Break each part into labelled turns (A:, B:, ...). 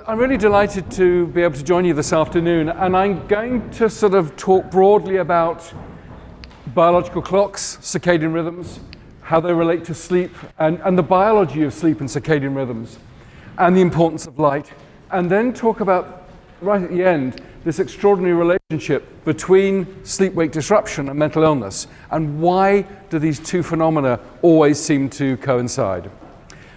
A: I'm really delighted to be able to join you this afternoon, and I'm going to sort of talk broadly about biological clocks, circadian rhythms, how they relate to sleep, and the biology of sleep and circadian rhythms, and the importance of light, and then talk about, right at the end, this extraordinary relationship between sleep-wake disruption and mental illness, and why do these two phenomena always seem to coincide.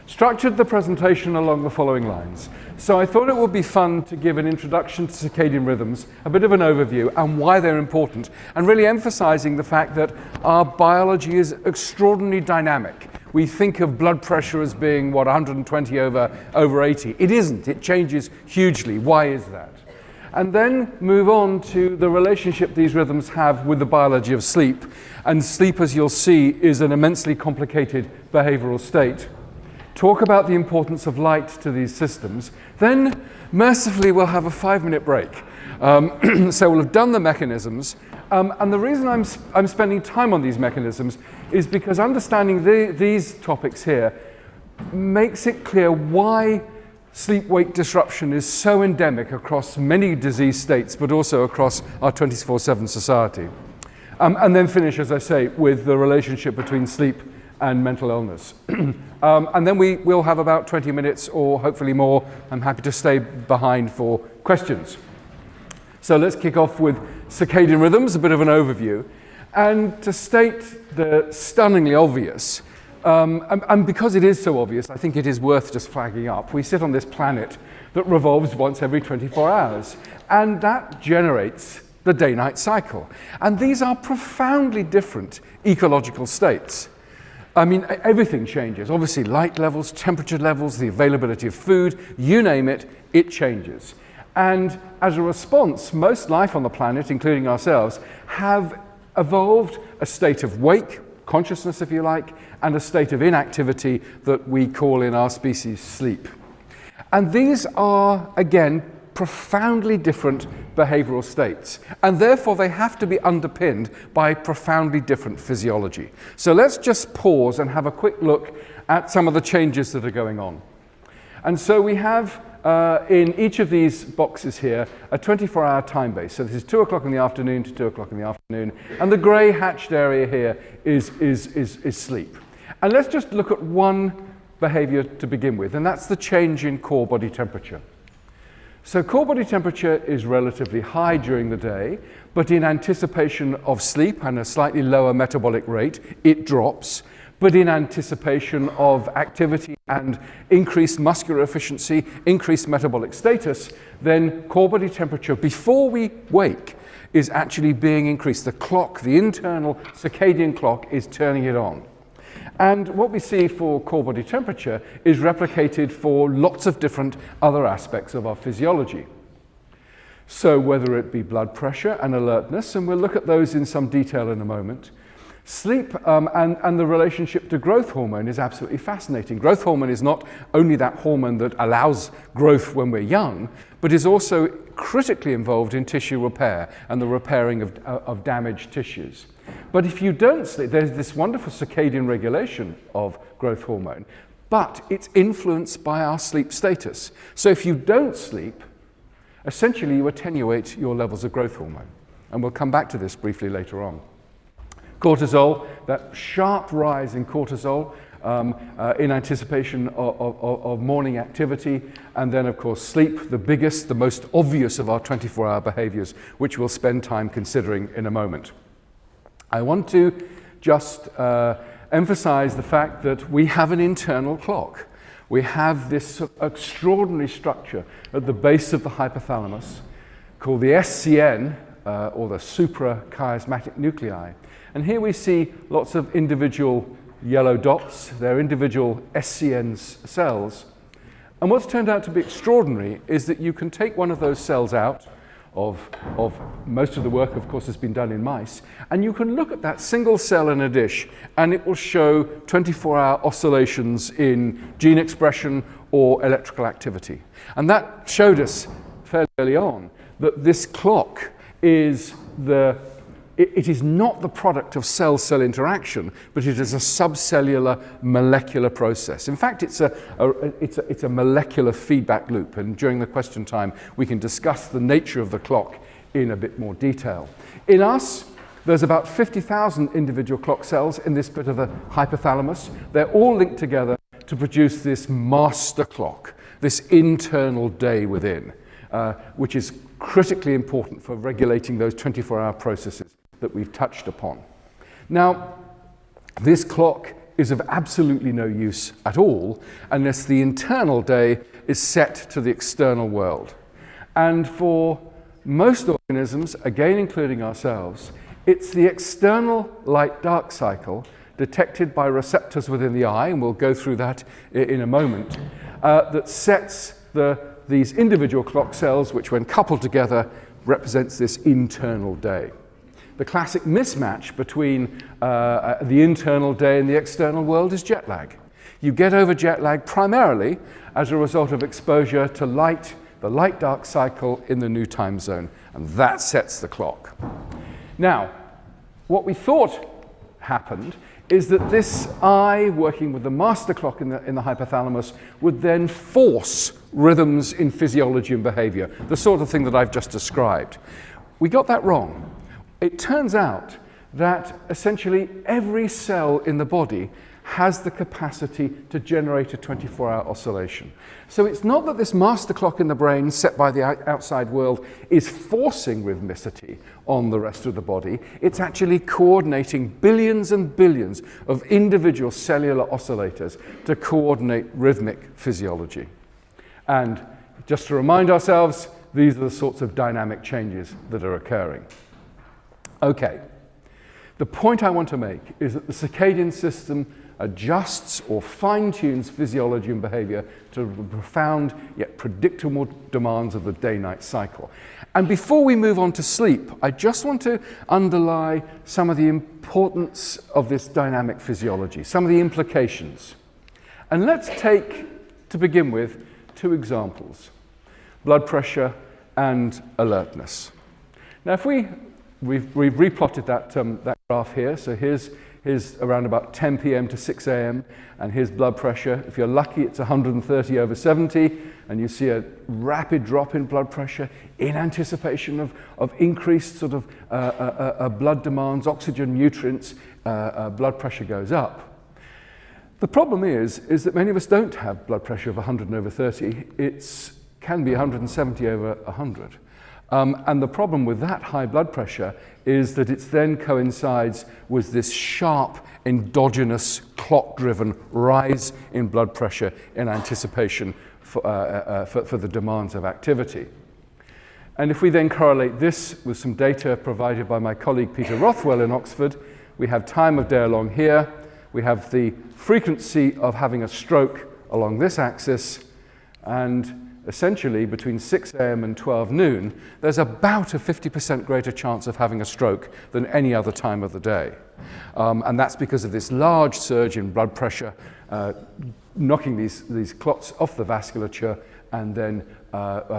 A: Structured the presentation along the following lines. So I thought it would be fun to give an introduction to circadian rhythms, a bit of an overview, and why they're important, and really emphasizing the fact that our biology is extraordinarily dynamic. We think of blood pressure as being, 120 over 80. It isn't. It changes hugely. Why is that? And then move on to the relationship these rhythms have with the biology of sleep. And sleep, as you'll see, is an immensely complicated behavioral state. Talk about the importance of light to these systems. Then, mercifully, we'll have a 5-minute break. So we'll have done the mechanisms. And the reason I'm spending time on these mechanisms is because understanding these topics here makes it clear why sleep-wake disruption is so endemic across many disease states, but also across our 24/7 society. And then finish, as I say, with the relationship between sleep and mental illness. And then we'll have about 20 minutes or hopefully more. I'm happy to stay behind for questions. So let's kick off with circadian rhythms, a bit of an overview. And to state the stunningly obvious, and because it is so obvious, I think it is worth just flagging up. We sit on this planet that revolves once every 24 hours, and that generates the day-night cycle. And these are profoundly different ecological states. I mean, everything changes. Obviously, light levels, temperature levels, the availability of food, you name it, it changes. And as a response, most life on the planet, including ourselves, have evolved a state of wake, consciousness if you like, and a state of inactivity that we call in our species sleep. And these are, again, profoundly different behavioral states, and therefore they have to be underpinned by profoundly different physiology. So let's just pause and have a quick look at some of the changes that are going on. And so we have in each of these boxes here a 24-hour time base. So this is 2 o'clock in the afternoon to 2 o'clock in the afternoon, and the grey hatched area here is sleep. And let's just look at one behavior to begin with, and that's the change in core body temperature. So core body temperature is relatively high during the day, but in anticipation of sleep and a slightly lower metabolic rate, it drops. But in anticipation of activity and increased muscular efficiency, increased metabolic status, then core body temperature before we wake is actually being increased. The clock, the internal circadian clock, is turning it on. And what we see for core body temperature is replicated for lots of different other aspects of our physiology. So whether it be blood pressure and alertness, and we'll look at those in some detail in a moment, sleep and the relationship to growth hormone is absolutely fascinating. Growth hormone is not only that hormone that allows growth when we're young, but is also critically involved in tissue repair and the repairing of damaged tissues. But if you don't sleep, there's this wonderful circadian regulation of growth hormone, but it's influenced by our sleep status. So if you don't sleep, essentially you attenuate your levels of growth hormone. And we'll come back to this briefly later on. Cortisol, that sharp rise in cortisol in anticipation of morning activity, and then of course sleep, the biggest, the most obvious of our 24-hour behaviors, which we'll spend time considering in a moment. I want to just emphasize the fact that we have an internal clock. We have this extraordinary structure at the base of the hypothalamus called the SCN, or the suprachiasmatic nuclei. And here we see lots of individual yellow dots. They're individual SCN cells. And what's turned out to be extraordinary is that you can take one of those cells out of most of the work, of course, has been done in mice, and you can look at that single cell in a dish, and it will show 24-hour oscillations in gene expression or electrical activity. And that showed us fairly early on that this clock is the it is not the product of cell-cell interaction, but it is a subcellular molecular process. In fact, it's a molecular feedback loop, and during the question time, we can discuss the nature of the clock in a bit more detail. In us, there's about 50,000 individual clock cells in this bit of the hypothalamus. They're all linked together to produce this master clock, this internal day within, which is critically important for regulating those 24-hour processes that we've touched upon. Now, this clock is of absolutely no use at all unless the internal day is set to the external world. And for most organisms, again including ourselves, it's the external light-dark cycle detected by receptors within the eye, and we'll go through that in a moment, that sets these individual clock cells, which when coupled together represents this internal day. The classic mismatch between the internal day and the external world is jet lag. You get over jet lag primarily as a result of exposure to light, the light-dark cycle in the new time zone, and that sets the clock. Now, what we thought happened is that this eye, working with the master clock in the hypothalamus, would then force rhythms in physiology and behavior, the sort of thing that I've just described. We got that wrong. It turns out that essentially every cell in the body has the capacity to generate a 24-hour oscillation. So it's not that this master clock in the brain set by the outside world is forcing rhythmicity on the rest of the body. It's actually coordinating billions and billions of individual cellular oscillators to coordinate rhythmic physiology. And just to remind ourselves, these are the sorts of dynamic changes that are occurring. Okay, the point I want to make is that the circadian system adjusts or fine-tunes physiology and behavior to the profound yet predictable demands of the day-night cycle. And before we move on to sleep, I just want to underlie some of the importance of this dynamic physiology, some of the implications. And let's take, to begin with, two examples: blood pressure and alertness. Now, if we've replotted that graph here, so here's around about 10 p.m. to 6 a.m. and here's blood pressure. If you're lucky, it's 130/70, and you see a rapid drop in blood pressure in anticipation of increased sort of blood demands, oxygen, nutrients, blood pressure goes up. The problem is that many of us don't have blood pressure of 100/30. It can be 170/100. And the problem with that high blood pressure is that it then coincides with this sharp endogenous clock-driven rise in blood pressure in anticipation for the demands of activity. And if we then correlate this with some data provided by my colleague Peter Rothwell in Oxford, we have time of day along here, we have the frequency of having a stroke along this axis, and essentially between 6 a.m. and 12 noon, there's about a 50% greater chance of having a stroke than any other time of the day. And that's because of this large surge in blood pressure, knocking these clots off the vasculature and then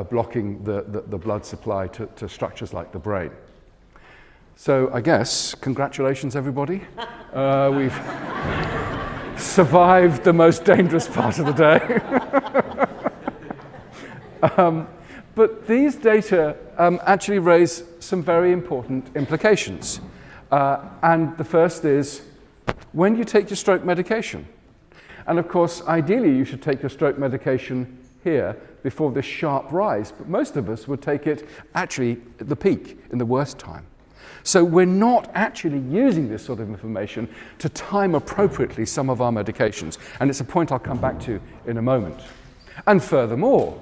A: blocking the blood supply to structures like the brain. So I guess, congratulations everybody. We've survived the most dangerous part of the day. But these data actually raise some very important implications. And the first is, when do you take your stroke medication? And of course, ideally, you should take your stroke medication here before this sharp rise. But most of us would take it actually at the peak, in the worst time. So we're not actually using this sort of information to time appropriately some of our medications. And it's a point I'll come back to in a moment. And furthermore,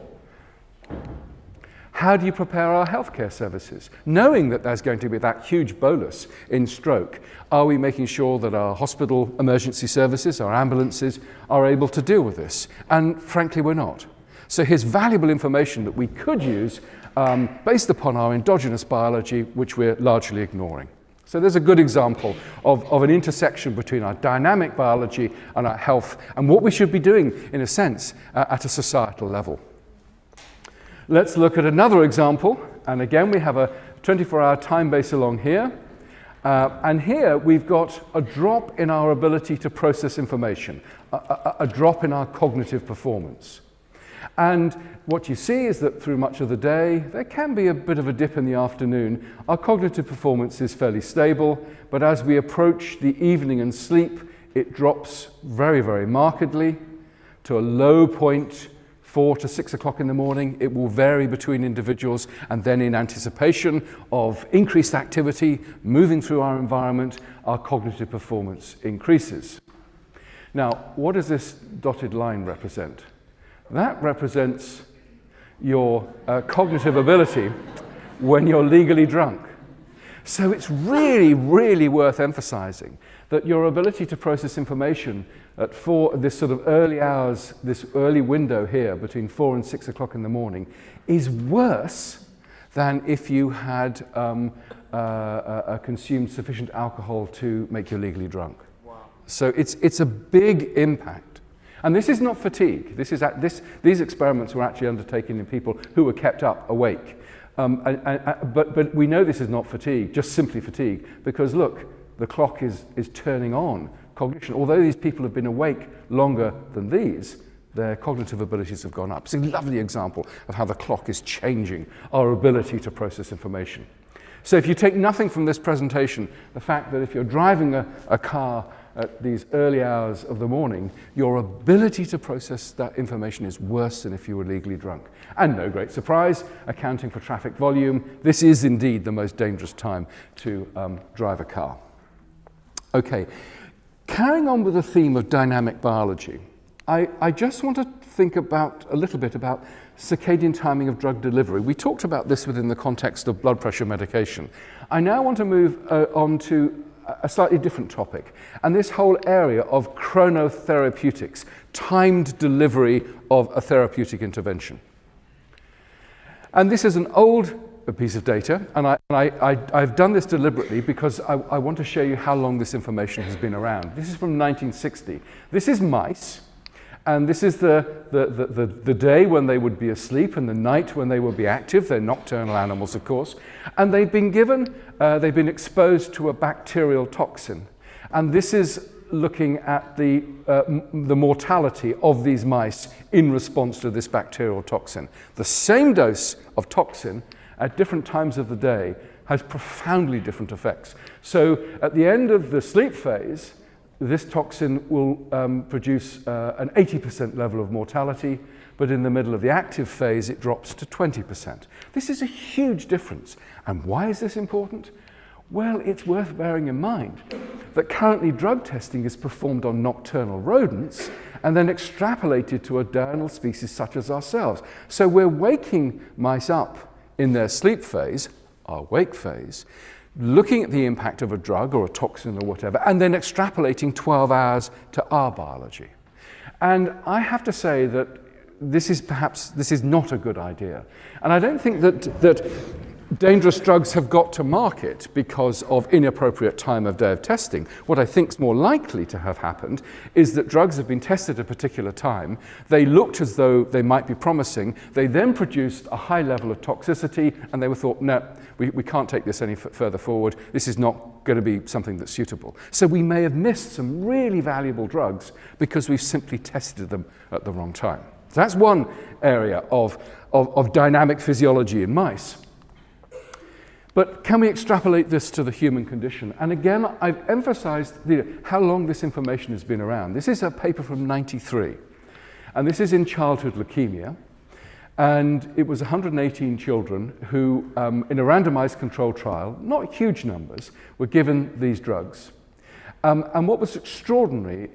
A: how do you prepare our healthcare services? Knowing that there's going to be that huge bolus in stroke, are we making sure that our hospital emergency services, our ambulances, are able to deal with this? And frankly, we're not. So here's valuable information that we could use based upon our endogenous biology, which we're largely ignoring. So there's a good example of an intersection between our dynamic biology and our health, and what we should be doing, in a sense, at a societal level. Let's look at another example, and again we have a 24-hour time base along here, And here we've got a drop in our ability to process information, a drop in our cognitive performance. And what you see is that through much of the day, there can be a bit of a dip in the afternoon. Our cognitive performance is fairly stable, but as we approach the evening and sleep, it drops very, very markedly to a low point 4 to 6 o'clock in the morning. It will vary between individuals, and then in anticipation of increased activity moving through our environment, our cognitive performance increases. Now, what does this dotted line represent? That represents your cognitive ability when you're legally drunk. So it's really, really worth emphasizing that your ability to process information at this sort of early hours, this early window here between 4 and 6 o'clock in the morning is worse than if you had consumed sufficient alcohol to make you legally drunk. Wow. So it's a big impact. And this is not fatigue. These experiments were actually undertaken in people who were kept up awake. But we know this is not fatigue, just simply fatigue, because look, the clock is turning on cognition. Although these people have been awake longer than these, their cognitive abilities have gone up. It's a lovely example of how the clock is changing our ability to process information. So if you take nothing from this presentation, the fact that if you're driving a car at these early hours of the morning, your ability to process that information is worse than if you were legally drunk. And no great surprise, accounting for traffic volume, this is indeed the most dangerous time to drive a car. Okay, carrying on with the theme of dynamic biology, I just want to think about a little bit about circadian timing of drug delivery. We talked about this within the context of blood pressure medication. I now want to move on to a slightly different topic, and this whole area of Chrono therapeutics, timed delivery of a therapeutic intervention. And this is an old piece of data, and I've done this deliberately because I want to show you how long this information has been around. This is from 1960. This is mice, and this is the day when they would be asleep and the night when they would be active. They're nocturnal animals, of course. And they've been exposed to a bacterial toxin. And this is looking at the mortality of these mice in response to this bacterial toxin. The same dose of toxin at different times of the day has profoundly different effects. So at the end of the sleep phase, this toxin will produce an 80% level of mortality, but in the middle of the active phase, it drops to 20%. This is a huge difference. And why is this important? Well, it's worth bearing in mind that currently drug testing is performed on nocturnal rodents and then extrapolated to a diurnal species such as ourselves. So we're waking mice up in their sleep phase, our wake phase, looking at the impact of a drug or a toxin or whatever, and then extrapolating 12 hours to our biology. And I have to say that this is not a good idea. And I don't think that dangerous drugs have got to market because of inappropriate time of day of testing. What I think is more likely to have happened is that drugs have been tested at a particular time. They looked as though they might be promising. They then produced a high level of toxicity, and they were thought, no, we can't take this any further forward. This is not going to be something that's suitable. So we may have missed some really valuable drugs because we've simply tested them at the wrong time. So that's one area of dynamic physiology in mice. But can we extrapolate this to the human condition? And again, I've emphasized how long this information has been around. This is a paper from '93, and this is in childhood leukemia. And it was 118 children who, in a randomized control trial, not huge numbers, were given these drugs. And what was extraordinary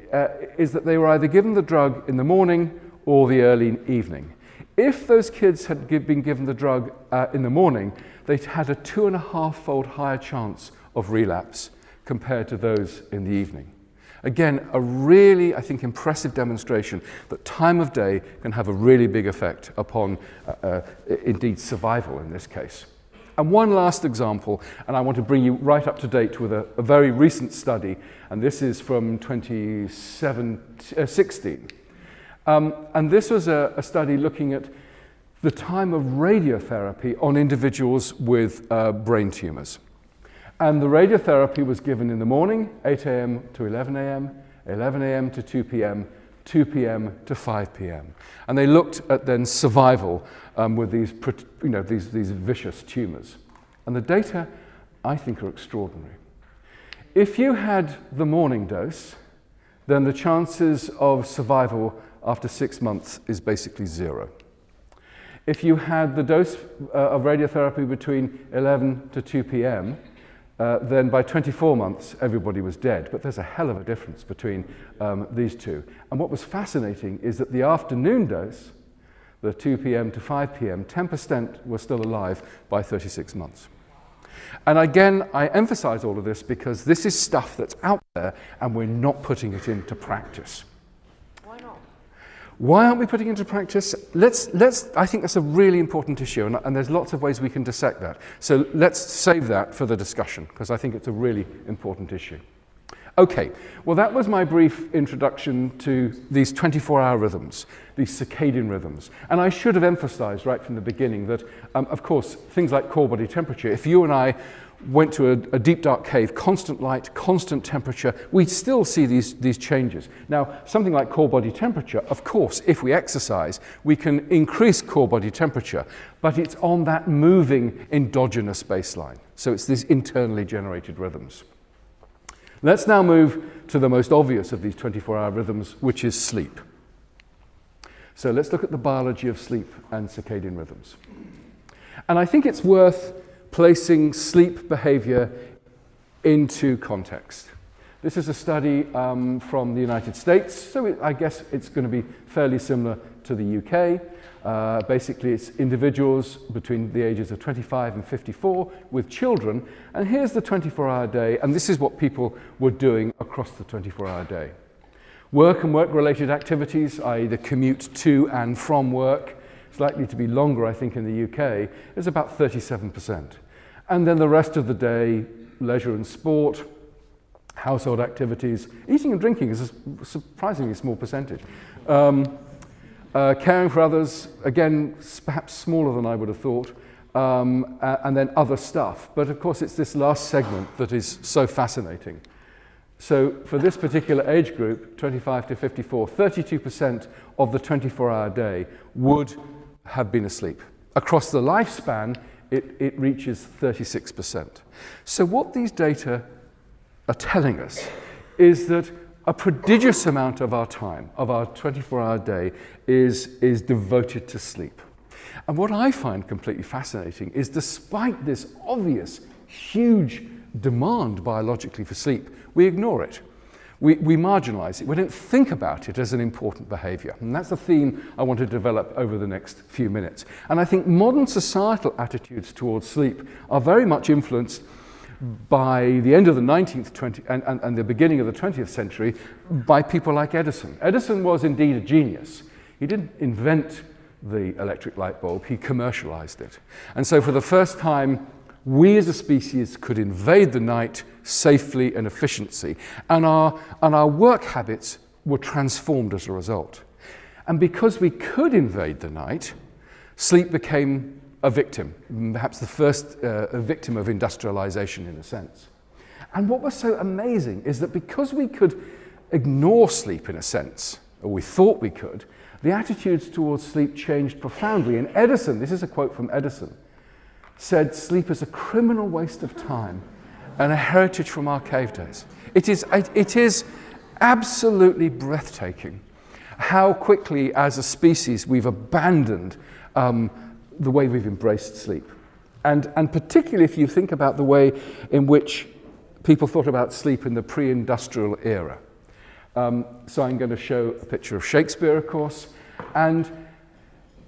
A: is that they were either given the drug in the morning or the early evening. If those kids had been given the drug in the morning, they had a 2.5-fold higher chance of relapse compared to those in the evening. Again, a really, I think, impressive demonstration that time of day can have a really big effect upon, indeed, survival in this case. And one last example, and I want to bring you right up to date with a very recent study, and this is from 2016. And this was a study looking at the time of radiotherapy on individuals with brain tumors. And the radiotherapy was given in the morning, 8 a.m. to 11 a.m., 11 a.m. to 2 p.m., 2 p.m. to 5 p.m. And they looked at then survival with these vicious tumors. And the data, I think, are extraordinary. If you had the morning dose, then the chances of survival after 6 months is basically 0. If you had the dose of radiotherapy between 11 to 2 p.m., then by 24 months, everybody was dead. But there's a hell of a difference between these two. And what was fascinating is that the afternoon dose, the 2 p.m. to 5 p.m., 10% were still alive by 36 months. And again, I emphasize all of this because this is stuff that's out there and we're not putting it into practice.
B: Why not?
A: Why aren't we putting it into practice? I think that's a really important issue, and there's lots of ways we can dissect that. So let's save that for the discussion, because I think it's a really important issue. Okay, well that was my brief introduction to these 24-hour rhythms, these circadian rhythms. And I should have emphasized right from the beginning that, of course, things like core body temperature, if you and I went to a deep dark cave, constant light, constant temperature, we'd still see these changes. Now, something like core body temperature, of course, if we exercise, we can increase core body temperature, but it's on that moving endogenous baseline. So it's these internally generated rhythms. Let's now move to the most obvious of these 24-hour rhythms, which is sleep. So let's look at the biology of sleep and circadian rhythms. And I think it's worth placing sleep behavior into context. This is a study from the United States, so I guess it's going to be fairly similar to the UK. Basically, it's individuals between the ages of 25 and 54 with children, and here's the 24-hour day, and this is what people were doing across the 24-hour day. Work and work-related activities, i.e. the commute to and from work, it's likely to be longer, I think, in the UK, is about 37%. And then the rest of the day, leisure and sport, household activities, eating and drinking is a surprisingly small percentage. Caring for others, again, perhaps smaller than I would have thought, and then other stuff. But of course, it's this last segment that is so fascinating. So for this particular age group, 25 to 54, 32% of the 24-hour day would have been asleep. Across the lifespan, it reaches 36%. So what these data are telling us is that a prodigious amount of our time, of our 24-hour day, is devoted to sleep. And what I find completely fascinating is despite this obvious, huge demand biologically for sleep, we ignore it. We marginalize it. We don't think about it as an important behavior. And that's the theme I want to develop over the next few minutes. And I think modern societal attitudes towards sleep are very much influenced by the end of the 19th and the beginning of the 20th century by people like Edison. Edison was indeed a genius. He didn't invent the electric light bulb, he commercialized it. And so for the first time, we as a species could invade the night safely and efficiently, and our work habits were transformed as a result. And because we could invade the night, sleep became a victim, perhaps the first victim of industrialization in a sense. And what was so amazing is that because we could ignore sleep in a sense, or we thought we could, the attitudes towards sleep changed profoundly. And Edison, this is a quote from Edison, said, "Sleep is a criminal waste of time and a heritage from our cave days." It is absolutely breathtaking how quickly as a species we've abandoned the way we've embraced sleep. And particularly if you think about the way in which people thought about sleep in the pre-industrial era. So I'm going to show a picture of Shakespeare, of course, and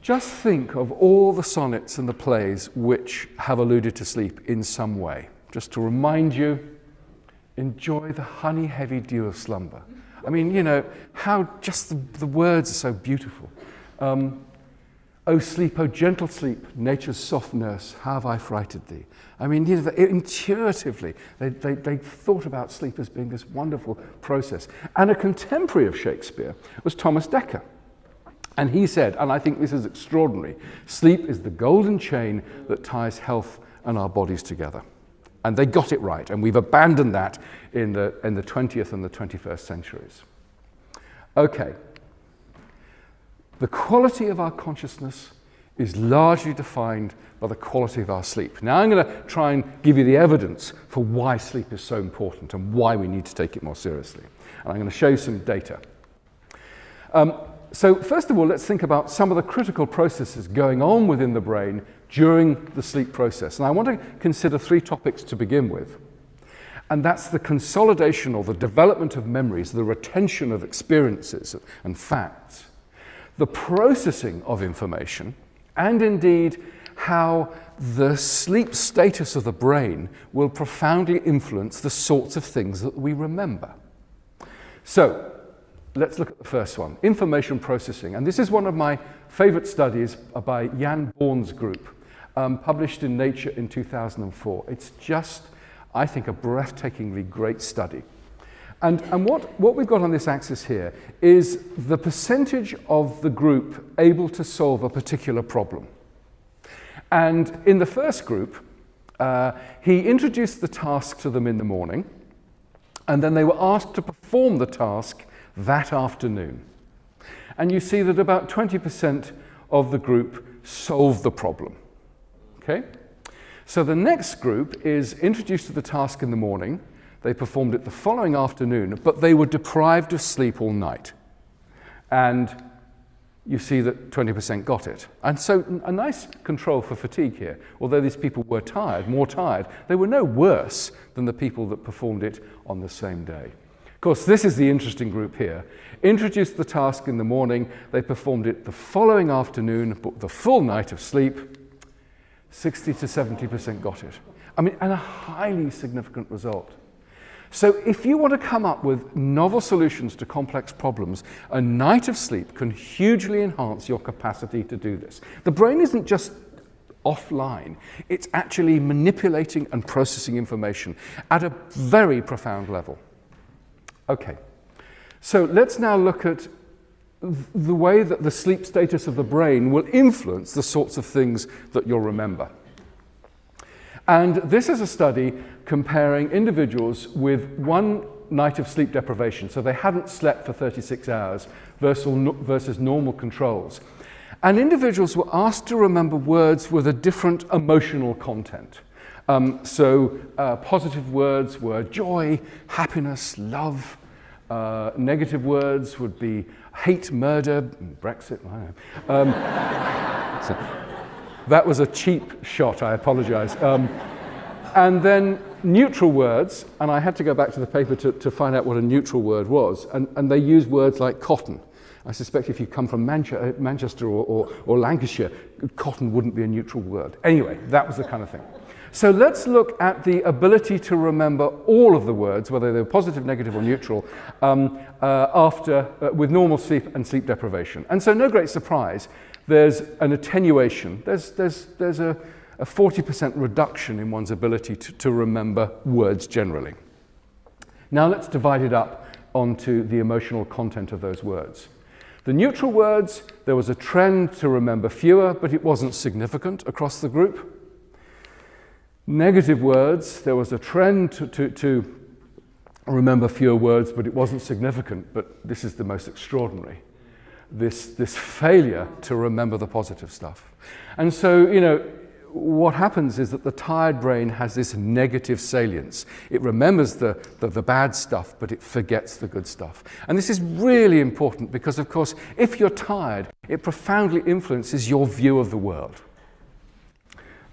A: just think of all the sonnets and the plays which have alluded to sleep in some way. Just to remind you, enjoy the honey-heavy dew of slumber. I mean, you know, how just the words are so beautiful. O sleep, O gentle sleep, nature's soft nurse, how have I frighted thee? I mean, you know, intuitively, they thought about sleep as being this wonderful process. And a contemporary of Shakespeare was Thomas Dekker. And he said, and I think this is extraordinary, sleep is the golden chain that ties health and our bodies together. And they got it right, and we've abandoned that in the 20th and the 21st centuries. Okay. The quality of our consciousness is largely defined by the quality of our sleep. Now I'm going to try and give you the evidence for why sleep is so important and why we need to take it more seriously. And I'm going to show you some data. So first of all, let's think about some of the critical processes going on within the brain during the sleep process. And I want to consider 3 topics to begin with. And that's the consolidation or the development of memories, the retention of experiences and facts, the processing of information, and indeed how the sleep status of the brain will profoundly influence the sorts of things that we remember. So, let's look at the first one, information processing. And this is one of my favorite studies by Jan Born's group, published in Nature in 2004. It's just, I think, a breathtakingly great study. And what we've got on this axis here is the percentage of the group able to solve a particular problem. And in the first group, he introduced the task to them in the morning, and then they were asked to perform the task that afternoon. And you see that about 20% of the group solved the problem. Okay? So the next group is introduced to the task in the morning. They performed it the following afternoon, but they were deprived of sleep all night. And you see that 20% got it. And so a nice control for fatigue here. Although these people were tired, more tired, they were no worse than the people that performed it on the same day. Of course, this is the interesting group here. Introduced the task in the morning, they performed it the following afternoon, but the full night of sleep, 60 to 70% got it. I mean, and a highly significant result. So if you want to come up with novel solutions to complex problems, a night of sleep can hugely enhance your capacity to do this. The brain isn't just offline, it's actually manipulating and processing information at a very profound level. Okay, so let's now look at the way that the sleep status of the brain will influence the sorts of things that you'll remember. And this is a study comparing individuals with one night of sleep deprivation, so they hadn't slept for 36 hours, versus normal controls. And individuals were asked to remember words with a different emotional content. Positive words were joy, happiness, love. Negative words would be hate, murder, Brexit, I don't know. So that was a cheap shot, I apologize. And then neutral words, and I had to go back to the paper to find out what a neutral word was, and they use words like cotton. I suspect if you come from Manchester or Lancashire, cotton wouldn't be a neutral word. Anyway, that was the kind of thing. So let's look at the ability to remember all of the words, whether they're positive, negative, or neutral, with normal sleep and sleep deprivation. And so no great surprise, there's an attenuation. There's a 40% reduction in one's ability to remember words generally. Now let's divide it up onto the emotional content of those words. The neutral words, there was a trend to remember fewer, but it wasn't significant across the group. Negative words, there was a trend to remember fewer words, but it wasn't significant, but this is the most extraordinary. This failure to remember the positive stuff. And so, what happens is that the tired brain has this negative salience. It remembers the bad stuff, but it forgets the good stuff. And this is really important because, of course, if you're tired, it profoundly influences your view of the world.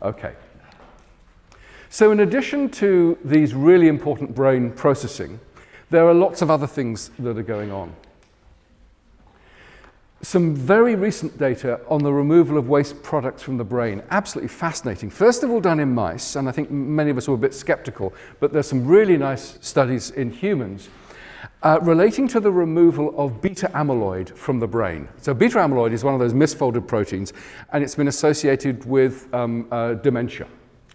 A: Okay. So in addition to these really important brain processing, there are lots of other things that are going on. Some very recent data on the removal of waste products from the brain, absolutely fascinating. First of all done in mice, and I think many of us were a bit skeptical, but there's some really nice studies in humans relating to the removal of beta amyloid from the brain. So beta amyloid is one of those misfolded proteins, and it's been associated with dementia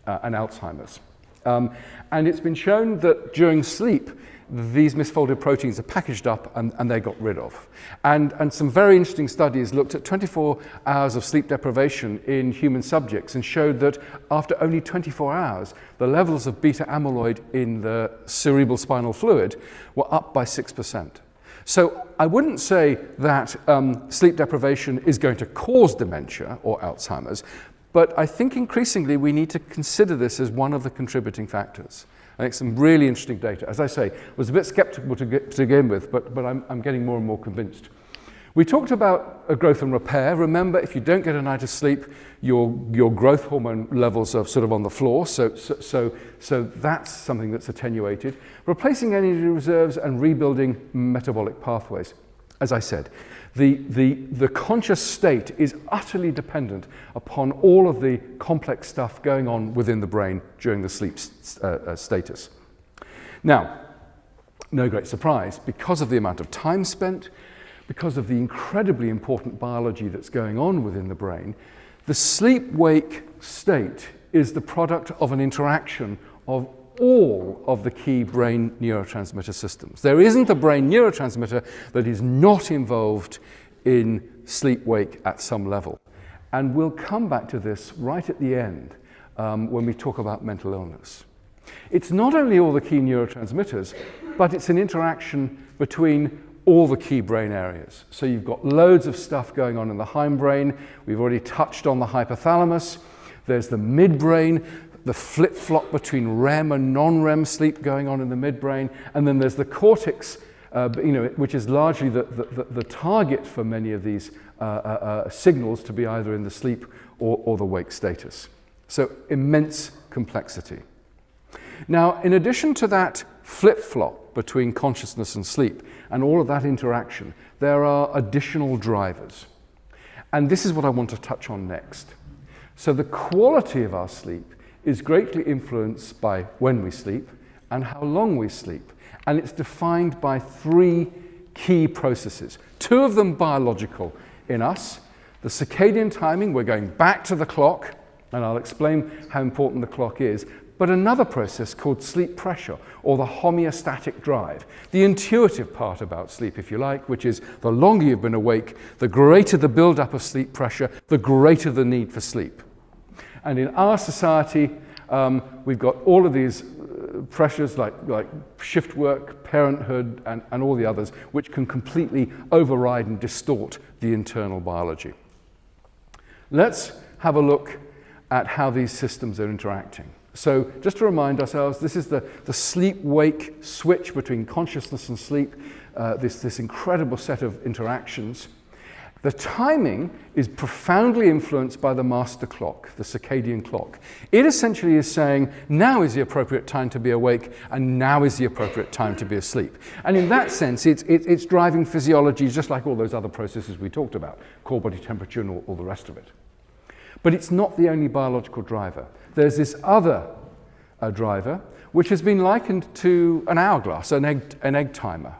A: and Alzheimer's. And it's been shown that during sleep, these misfolded proteins are packaged up and they're got rid of. And some very interesting studies looked at 24 hours of sleep deprivation in human subjects and showed that after only 24 hours, the levels of beta amyloid in the cerebral spinal fluid were up by 6%. So I wouldn't say that sleep deprivation is going to cause dementia or Alzheimer's, but I think increasingly we need to consider this as one of the contributing factors. I think some really interesting data. As I say, was a bit skeptical to begin with, but I'm getting more and more convinced. We talked about growth and repair. Remember, if you don't get a night of sleep, your growth hormone levels are sort of on the floor, so that's something that's attenuated. Replacing energy reserves and rebuilding metabolic pathways. As I said, the conscious state is utterly dependent upon all of the complex stuff going on within the brain during the sleep status. Now, no great surprise, because of the amount of time spent, because of the incredibly important biology that's going on within the brain, the sleep-wake state is the product of an interaction of all of the key brain neurotransmitter systems. There isn't a brain neurotransmitter that is not involved in sleep-wake at some level. And we'll come back to this right at the end when we talk about mental illness. It's not only all the key neurotransmitters, but it's an interaction between all the key brain areas. So you've got loads of stuff going on in the hindbrain. We've already touched on the hypothalamus. There's the midbrain, the flip-flop between REM and non-REM sleep going on in the midbrain, and then there's the cortex, which is largely the target for many of these signals to be either in the sleep or the wake status. So immense complexity. Now, in addition to that flip-flop between consciousness and sleep and all of that interaction, there are additional drivers. And this is what I want to touch on next. So the quality of our sleep is greatly influenced by when we sleep and how long we sleep. And it's defined by three key processes. Two of them biological in us. The circadian timing, we're going back to the clock, and I'll explain how important the clock is. But another process called sleep pressure, or the homeostatic drive, the intuitive part about sleep, if you like, which is the longer you've been awake, the greater the buildup of sleep pressure, the greater the need for sleep. And in our society, we've got all of these pressures like shift work, parenthood, and all the others, which can completely override and distort the internal biology. Let's have a look at how these systems are interacting. So just to remind ourselves, this is the sleep-wake switch between consciousness and sleep, this incredible set of interactions. The timing is profoundly influenced by the master clock, the circadian clock. It essentially is saying, now is the appropriate time to be awake, and now is the appropriate time to be asleep. And in that sense, it's driving physiology just like all those other processes we talked about, core body temperature and all the rest of it. But it's not the only biological driver. There's this other driver, which has been likened to an hourglass, an egg timer.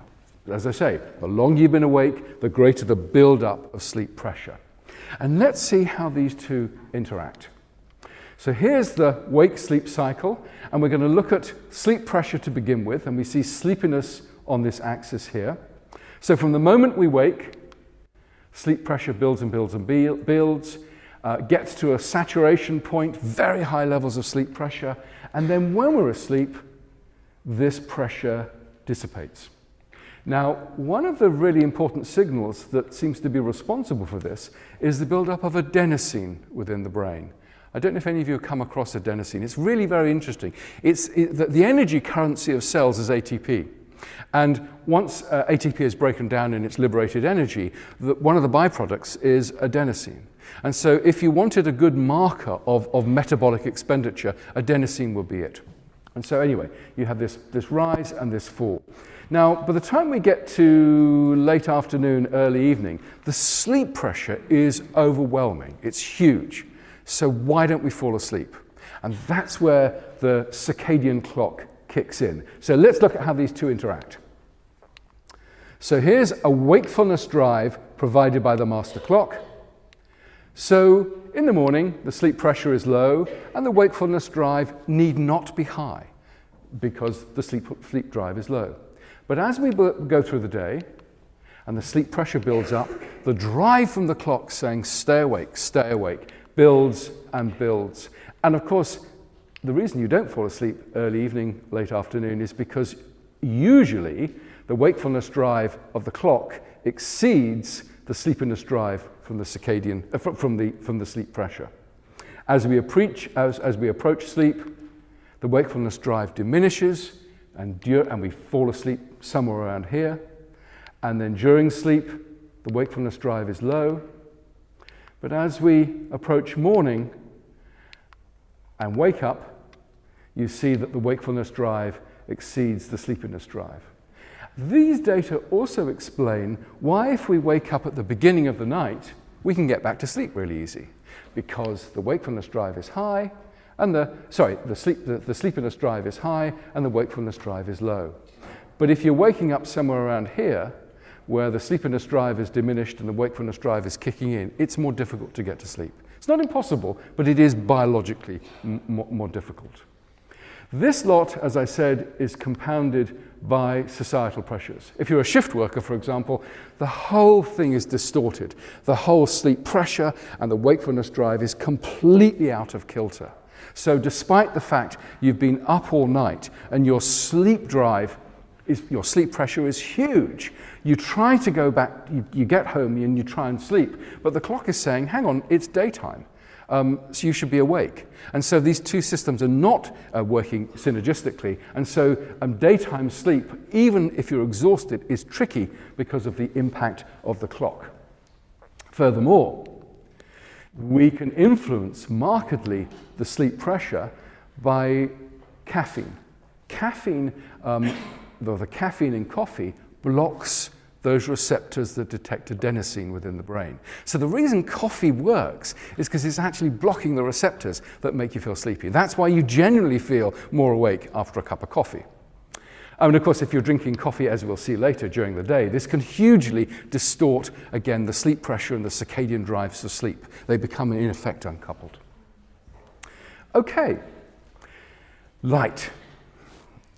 A: As I say, the longer you've been awake, the greater the build-up of sleep pressure. And let's see how these two interact. So here's the wake-sleep cycle, and we're going to look at sleep pressure to begin with, and we see sleepiness on this axis here. So from the moment we wake, sleep pressure builds and builds and builds, gets to a saturation point, very high levels of sleep pressure, and then when we're asleep, this pressure dissipates. Now, one of the really important signals that seems to be responsible for this is the buildup of adenosine within the brain. I don't know if any of you have come across adenosine. It's really very interesting. The energy currency of cells is ATP. And once ATP is broken down in its liberated energy, one of the byproducts is adenosine. And so if you wanted a good marker of metabolic expenditure, adenosine would be it. And so anyway, you have this rise and this fall. Now, by the time we get to late afternoon, early evening, the sleep pressure is overwhelming. It's huge. So why don't we fall asleep? And that's where the circadian clock kicks in. So let's look at how these two interact. So here's a wakefulness drive provided by the master clock. So in the morning, the sleep pressure is low, and the wakefulness drive need not be high because the sleep drive is low. But as we go through the day and the sleep pressure builds up, the drive from the clock saying stay awake, builds and builds. And of course, the reason you don't fall asleep early evening, late afternoon is because usually the wakefulness drive of the clock exceeds the sleepiness drive from the circadian, from the sleep pressure. As we approach sleep, the wakefulness drive diminishes and we fall asleep somewhere around here. And then during sleep, the wakefulness drive is low. But as we approach morning and wake up, you see that the wakefulness drive exceeds the sleepiness drive. These data also explain why if we wake up at the beginning of the night, we can get back to sleep really easy, because the wakefulness drive is high and the sleepiness drive is high and the wakefulness drive is low. But if you're waking up somewhere around here, where the sleepiness drive is diminished and the wakefulness drive is kicking in, it's more difficult to get to sleep. It's not impossible, but it is biologically more difficult. This lot, as I said, is compounded by societal pressures. If you're a shift worker, for example, the whole thing is distorted. The whole sleep pressure and the wakefulness drive is completely out of kilter. So despite the fact you've been up all night and your sleep pressure is huge, you try to go back, you get home and you try and sleep, but the clock is saying, hang on, it's daytime. So you should be awake. And so these two systems are not working synergistically. And so daytime sleep, even if you're exhausted, is tricky because of the impact of the clock. Furthermore, we can influence markedly the sleep pressure by caffeine. The caffeine in coffee blocks those receptors that detect adenosine within the brain. So the reason coffee works is because it's actually blocking the receptors that make you feel sleepy. That's why you generally feel more awake after a cup of coffee. And of course, if you're drinking coffee, as we'll see later during the day, this can hugely distort, again, the sleep pressure and the circadian drives of sleep. They become, in effect, uncoupled. Okay, light.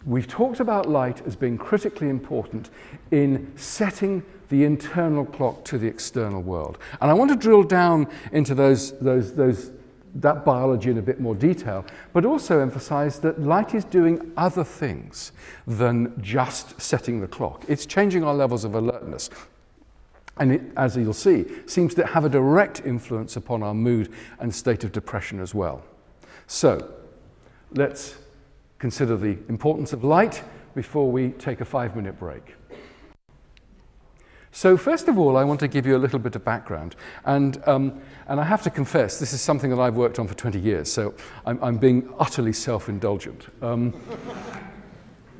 A: We've talked about light as being critically important in setting the internal clock to the external world. And I want to drill down into that biology in a bit more detail, but also emphasize that light is doing other things than just setting the clock. It's changing our levels of alertness. And it, as you'll see, seems to have a direct influence upon our mood and state of depression as well. So, let's consider the importance of light before we take a 5-minute break. So first of all, I want to give you a little bit of background. And I have to confess, this is something that I've worked on for 20 years, so I'm being utterly self-indulgent.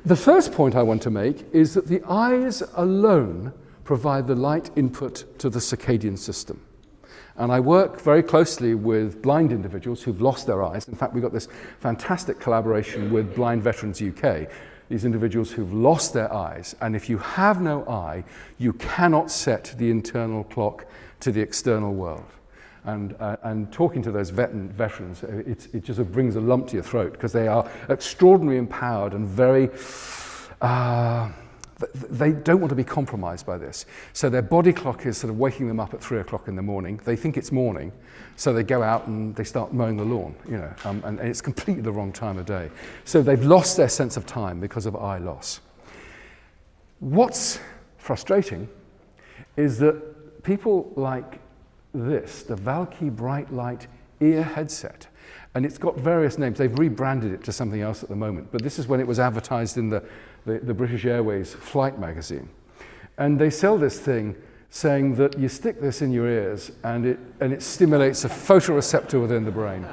A: The first point I want to make is that the eyes alone provide the light input to the circadian system. And I work very closely with blind individuals who've lost their eyes. In fact, we've got this fantastic collaboration with Blind Veterans UK, these individuals who've lost their eyes. And if you have no eye, you cannot set the internal clock to the external world. And talking to those veterans, it just brings a lump to your throat, because they are extraordinarily empowered and very... they don't want to be compromised by this. So their body clock is sort of waking them up at 3 o'clock in the morning. They think it's morning, so they go out and they start mowing the lawn, and it's completely the wrong time of day. So they've lost their sense of time because of eye loss. What's frustrating is that people like this, the Valkey Bright Light ear headset, and it's got various names. They've rebranded it to something else at the moment, but this is when it was advertised in the British Airways flight magazine. And they sell this thing saying that you stick this in your ears and it stimulates a photoreceptor within the brain.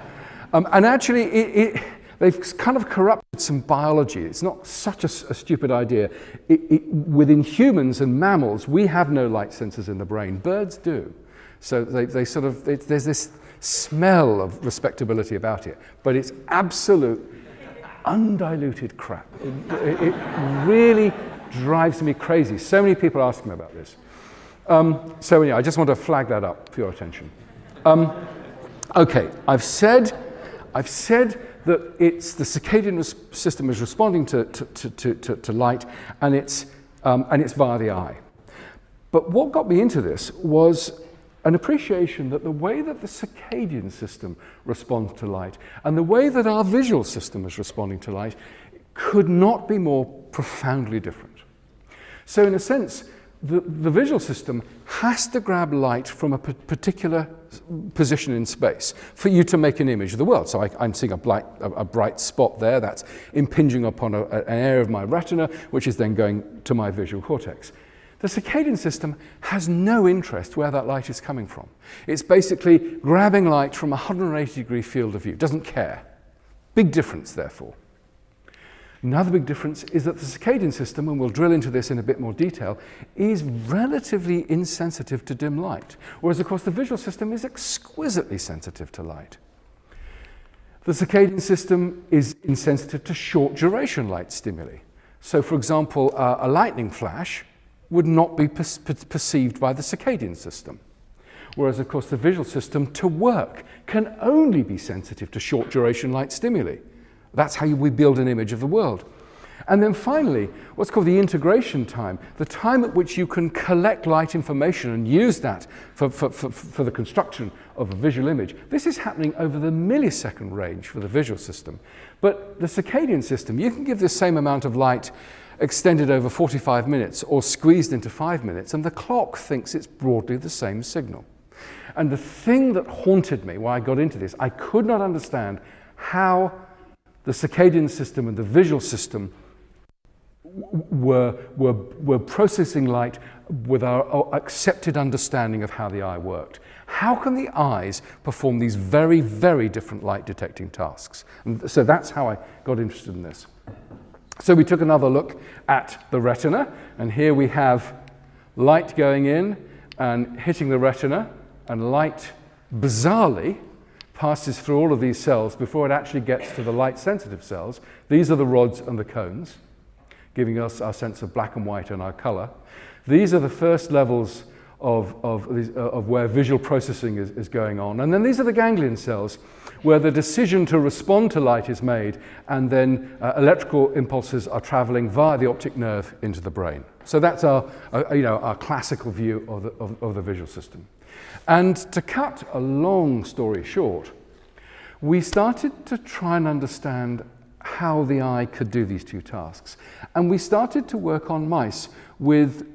A: And actually, they've kind of corrupted some biology. It's not such a stupid idea. Within humans and mammals, we have no light sensors in the brain. Birds do. So there's this smell of respectability about it, but it's absolute undiluted crap. It really drives me crazy. So many people ask me about this. So yeah, I just want to flag that up for your attention. Okay, I've said that it's the circadian system is responding to light, and it's and it's via the eye. But what got me into this was an appreciation that the way that the circadian system responds to light and the way that our visual system is responding to light could not be more profoundly different. So in a sense, the visual system has to grab light from a particular position in space for you to make an image of the world. So I'm seeing a bright spot there that's impinging upon an area of my retina, which is then going to my visual cortex. The circadian system has no interest where that light is coming from. It's basically grabbing light from a 180-degree field of view. It doesn't care. Big difference, therefore. Another big difference is that the circadian system, and we'll drill into this in a bit more detail, is relatively insensitive to dim light, whereas, of course, the visual system is exquisitely sensitive to light. The circadian system is insensitive to short-duration light stimuli. So, for example, a lightning flash would not be perceived by the circadian system. Whereas, of course, the visual system, to work, can only be sensitive to short-duration light stimuli. That's how we build an image of the world. And then finally, what's called the integration time, the time at which you can collect light information and use that for the construction of a visual image. This is happening over the millisecond range for the visual system. But the circadian system, you can give the same amount of light extended over 45 minutes or squeezed into 5 minutes, and the clock thinks it's broadly the same signal. And the thing that haunted me when I got into this, I could not understand how the circadian system and the visual system were processing light with our accepted understanding of how the eye worked. How can the eyes perform these very, very different light detecting tasks? And so that's how I got interested in this. So we took another look at the retina, and here we have light going in and hitting the retina, and light, bizarrely, passes through all of these cells before it actually gets to the light-sensitive cells. These are the rods and the cones, giving us our sense of black and white and our color. These are the first levels of where visual processing is going on. And then these are the ganglion cells, where the decision to respond to light is made, and then electrical impulses are traveling via the optic nerve into the brain. So that's our classical view of the visual system. And to cut a long story short, we started to try and understand how the eye could do these two tasks. And we started to work on mice with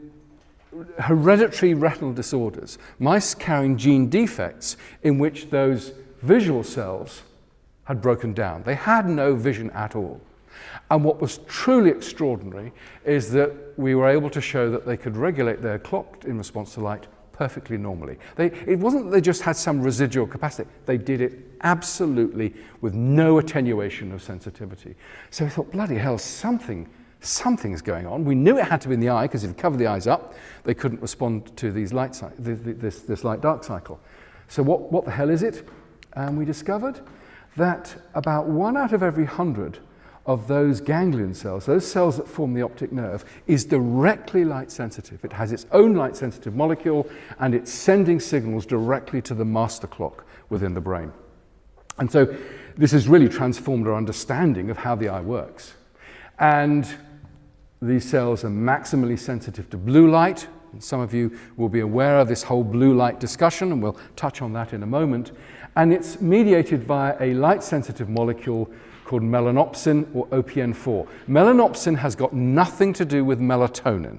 A: hereditary retinal disorders, mice carrying gene defects in which those visual cells had broken down. They had no vision at all. And what was truly extraordinary is that we were able to show that they could regulate their clock in response to light perfectly normally. It wasn't that they just had some residual capacity. They did it absolutely with no attenuation of sensitivity. So we thought, bloody hell, something's going on. We knew it had to be in the eye, because if you cover the eyes up, they couldn't respond to these this light-dark cycle. So what the hell is it? And we discovered that about 1 out of every 100 of those ganglion cells, those cells that form the optic nerve, is directly light sensitive. It has its own light sensitive molecule, and it's sending signals directly to the master clock within the brain. And so this has really transformed our understanding of how the eye works. And these cells are maximally sensitive to blue light. And some of you will be aware of this whole blue light discussion, and we'll touch on that in a moment. And it's mediated via a light-sensitive molecule called melanopsin, or OPN4. Melanopsin has got nothing to do with melatonin,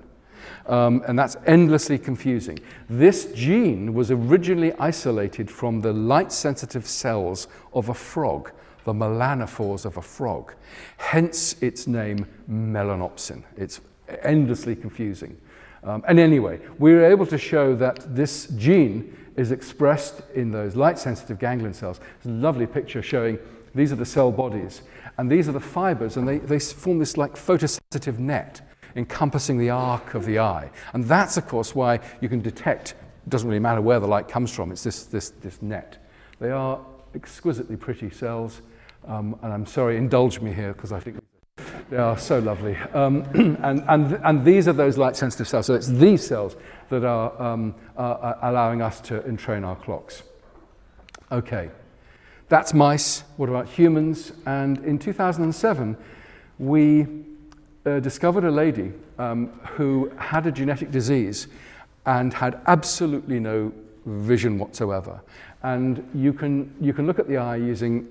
A: and that's endlessly confusing. This gene was originally isolated from the light-sensitive cells of a frog, the melanophores of a frog, hence its name melanopsin. It's endlessly confusing. And anyway, we were able to show that this gene is expressed in those light-sensitive ganglion cells. It's a lovely picture showing these are the cell bodies, and these are the fibers, and they form this like photosensitive net encompassing the arc of the eye. And that's, of course, why you can detect, it doesn't really matter where the light comes from, it's this net. They are exquisitely pretty cells, and I'm sorry, indulge me here, because I think they are so lovely. And these are those light-sensitive cells. So it's these cells that are allowing us to entrain our clocks. Okay, that's mice. What about humans? And in 2007, we discovered a lady who had a genetic disease and had absolutely no vision whatsoever. And you can look at the eye using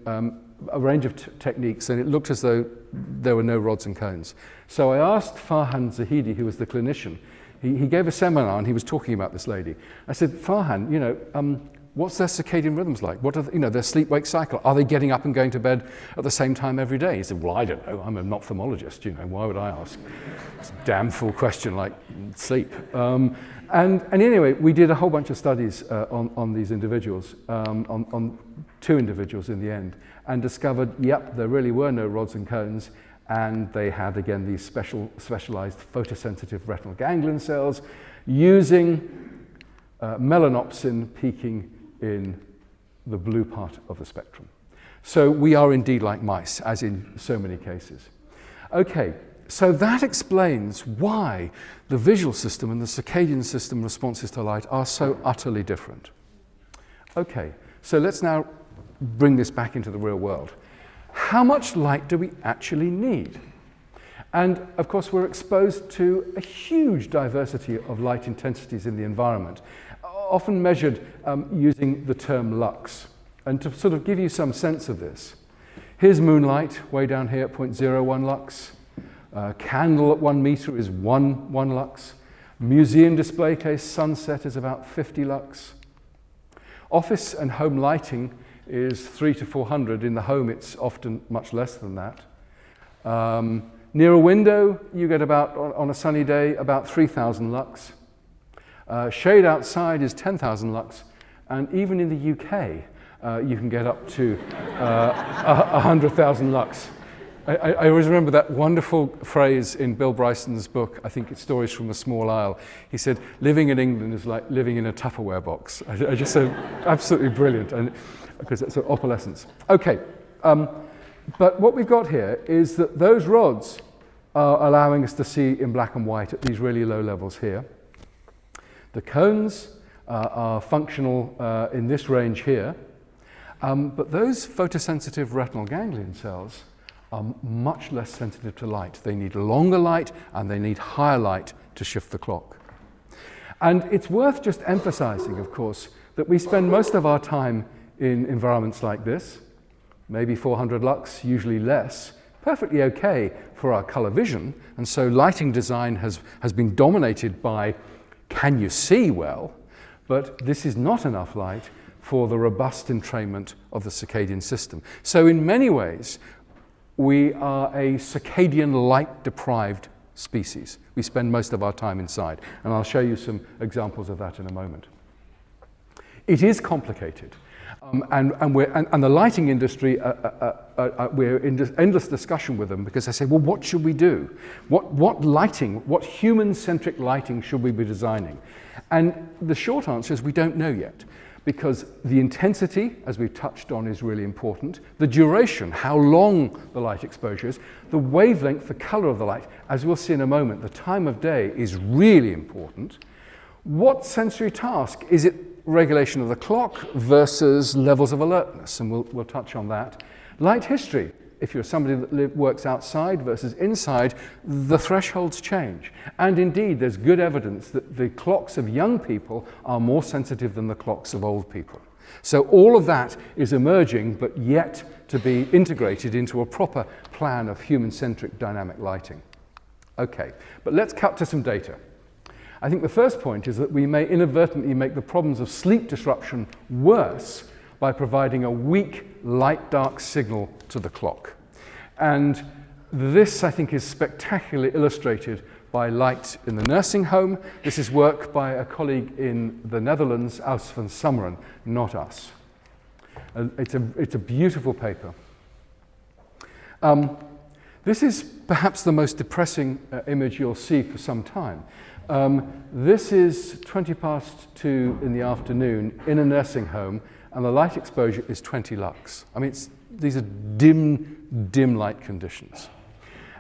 A: a range of techniques, and it looked as though there were no rods and cones. So I asked Farhan Zahidi, who was the clinician. He gave a seminar and he was talking about this lady. I said, Farhan, what's their circadian rhythms like? What are their sleep-wake cycle? Are they getting up and going to bed at the same time every day? He said, well, I don't know. I'm an ophthalmologist. Why would I ask? It's a damn fool question like sleep. And anyway, we did a whole bunch of studies on these individuals, on 2 individuals in the end, and discovered, yep, there really were no rods and cones, and they had, again, these specialized photosensitive retinal ganglion cells using melanopsin peaking in the blue part of the spectrum. So we are indeed like mice, as in so many cases. Okay, so that explains why the visual system and the circadian system responses to light are so utterly different. Okay, so let's now bring this back into the real world. How much light do we actually need? And of course, we're exposed to a huge diversity of light intensities in the environment, often measured using the term lux. And to sort of give you some sense of this, here's moonlight way down here at 0.01 lux. Candle at 1 meter is 1 lux. Museum display case sunset is about 50 lux. Office and home lighting is 300 to 400. In the home, it's often much less than that. Near a window, you get about, on a sunny day, about 3,000 lux. Shade outside is 10,000 lux. And even in the UK, you can get up to 100,000 lux. I always remember that wonderful phrase in Bill Bryson's book, I think it's Stories from a Small Isle. He said, living in England is like living in a Tupperware box. I just said, absolutely brilliant, and because it's an opalescence. Okay, but what we've got here is that those rods are allowing us to see in black and white at these really low levels here. The cones are functional in this range here, but those photosensitive retinal ganglion cells are much less sensitive to light. They need longer light and they need higher light to shift the clock. And it's worth just emphasizing, of course, that we spend most of our time in environments like this, maybe 400 lux, usually less, perfectly okay for our color vision. And so lighting design has been dominated by, can you see well? But this is not enough light for the robust entrainment of the circadian system. So in many ways, we are a circadian light-deprived species. We spend most of our time inside, and I'll show you some examples of that in a moment. It is complicated, and the lighting industry, we're in endless discussion with them because they say, well, what should we do? What lighting, what human-centric lighting should we be designing? And the short answer is we don't know yet, because the intensity, as we've touched on, is really important. The duration, how long the light exposure is, the wavelength, the color of the light, as we'll see in a moment, the time of day is really important. What sensory task? Is it regulation of the clock versus levels of alertness? And we'll touch on that. Light history. If you're somebody that works outside versus inside, the thresholds change. And indeed, there's good evidence that the clocks of young people are more sensitive than the clocks of old people. So all of that is emerging, but yet to be integrated into a proper plan of human-centric dynamic lighting. Okay, but let's cut to some data. I think the first point is that we may inadvertently make the problems of sleep disruption worse by providing a weak light-dark signal to the clock. And this, I think, is spectacularly illustrated by light in the nursing home. This is work by a colleague in the Netherlands, Aus van Summeren, not us. It's a beautiful paper. This is perhaps the most depressing image you'll see for some time. This is 2:20 in the afternoon in a nursing home, and the light exposure is 20 lux. I mean, these are dim light conditions.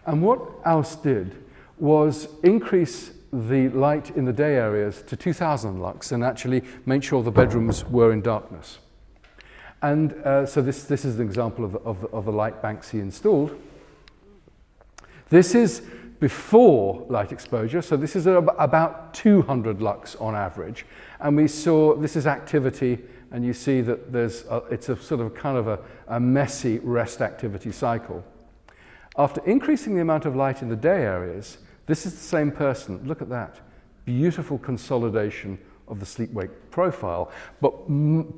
A: And what Aus did was increase the light in the day areas to 2,000 lux and actually make sure the bedrooms were in darkness. And so this is an example of the light banks he installed. This is before light exposure, so this is about 200 lux on average, and we saw this is activity, and you see that it's a sort of kind of a messy rest activity cycle. After increasing the amount of light in the day areas, this is the same person. Look at that. Beautiful consolidation of the sleep-wake profile. But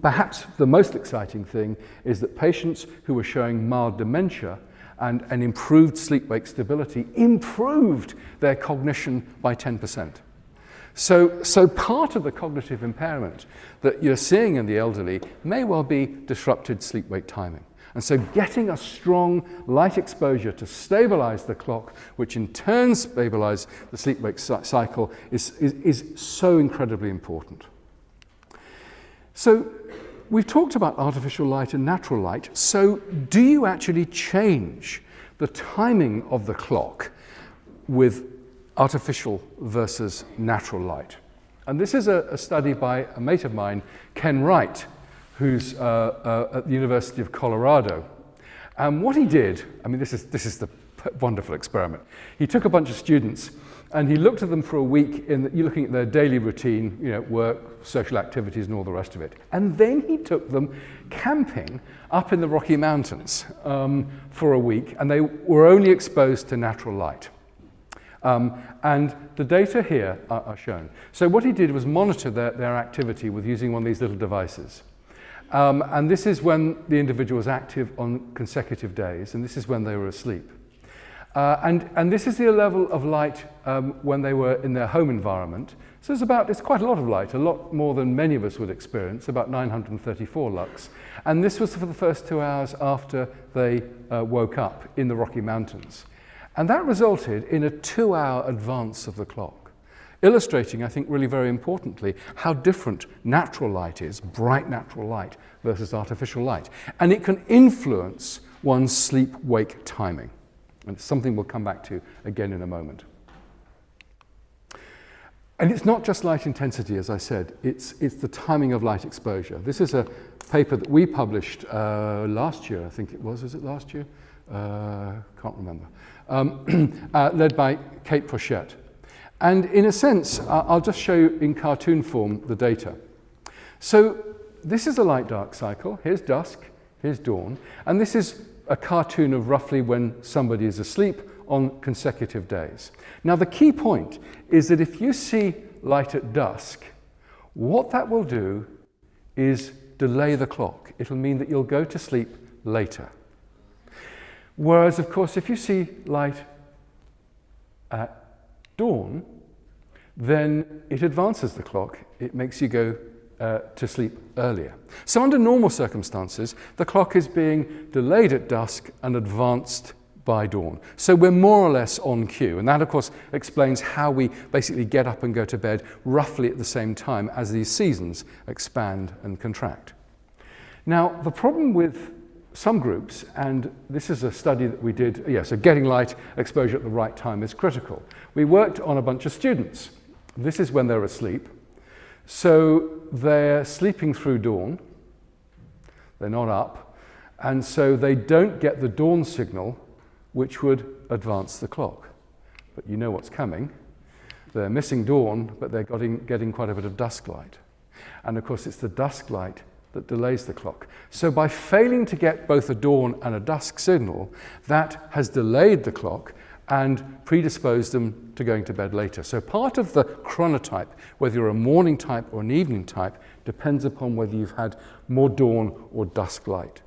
A: perhaps the most exciting thing is that patients who were showing mild dementia and an improved sleep-wake stability improved their cognition by 10%. So part of the cognitive impairment that you're seeing in the elderly may well be disrupted sleep-wake timing. And so getting a strong light exposure to stabilize the clock, which in turn stabilize the sleep-wake cycle, is so incredibly important. So we've talked about artificial light and natural light. So do you actually change the timing of the clock with artificial versus natural light? And this is a study by a mate of mine, Ken Wright, who's at the University of Colorado. And what he did, I mean, this is the wonderful experiment. He took a bunch of students and he looked at them for a week, you're looking at their daily routine, work, social activities and all the rest of it. And then he took them camping up in the Rocky Mountains for a week, and they were only exposed to natural light. And the data here are shown. So what he did was monitor their activity with using one of these little devices. And this is when the individual was active on consecutive days, and this is when they were asleep. And this is the level of light when they were in their home environment. So it's quite a lot of light, a lot more than many of us would experience, about 934 lux. And this was for the first 2 hours after they woke up in the Rocky Mountains. And that resulted in a 2-hour advance of the clock, illustrating, I think, really very importantly, how different natural light is, bright natural light versus artificial light. And it can influence one's sleep-wake timing. And it's something we'll come back to again in a moment. And it's not just light intensity, as I said, it's the timing of light exposure. This is a paper that we published last year, I think it was it last year? Can't remember. Led by Kate Pochette. And in a sense, I'll just show you in cartoon form the data. So this is a light-dark cycle. Here's dusk, here's dawn, and this is a cartoon of roughly when somebody is asleep on consecutive days. Now the key point is that if you see light at dusk, what that will do is delay the clock. It'll mean that you'll go to sleep later. Whereas, of course, if you see light at dawn, then it advances the clock. It makes you go to sleep earlier. So under normal circumstances, the clock is being delayed at dusk and advanced by dawn. So we're more or less on cue. And that, of course, explains how we basically get up and go to bed roughly at the same time as these seasons expand and contract. Now, the problem with some groups, and this is a study that we did, so getting light exposure at the right time is critical. We worked on a bunch of students. This is when they're asleep. So they're sleeping through dawn. They're not up. And so they don't get the dawn signal, which would advance the clock. But you know what's coming. They're missing dawn, but they're getting quite a bit of dusk light. And of course, it's the dusk light that delays the clock. So by failing to get both a dawn and a dusk signal, that has delayed the clock and predisposed them to going to bed later. So part of the chronotype, whether you're a morning type or an evening type, depends upon whether you've had more dawn or dusk light.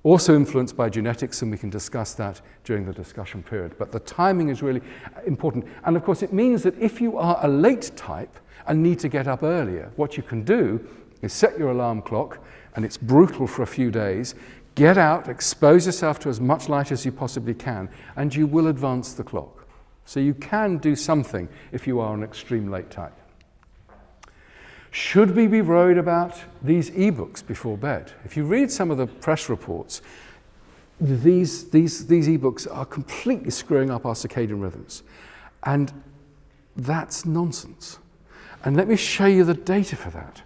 A: Also influenced by genetics, and we can discuss that during the discussion period. But the timing is really important. And of course, it means that if you are a late type and need to get up earlier, what you can do is set your alarm clock, and it's brutal for a few days. Get out, expose yourself to as much light as you possibly can, and you will advance the clock. So you can do something if you are an extreme late type. Should we be worried about these ebooks before bed? If you read some of the press reports, these ebooks are completely screwing up our circadian rhythms. And that's nonsense. And let me show you the data for that.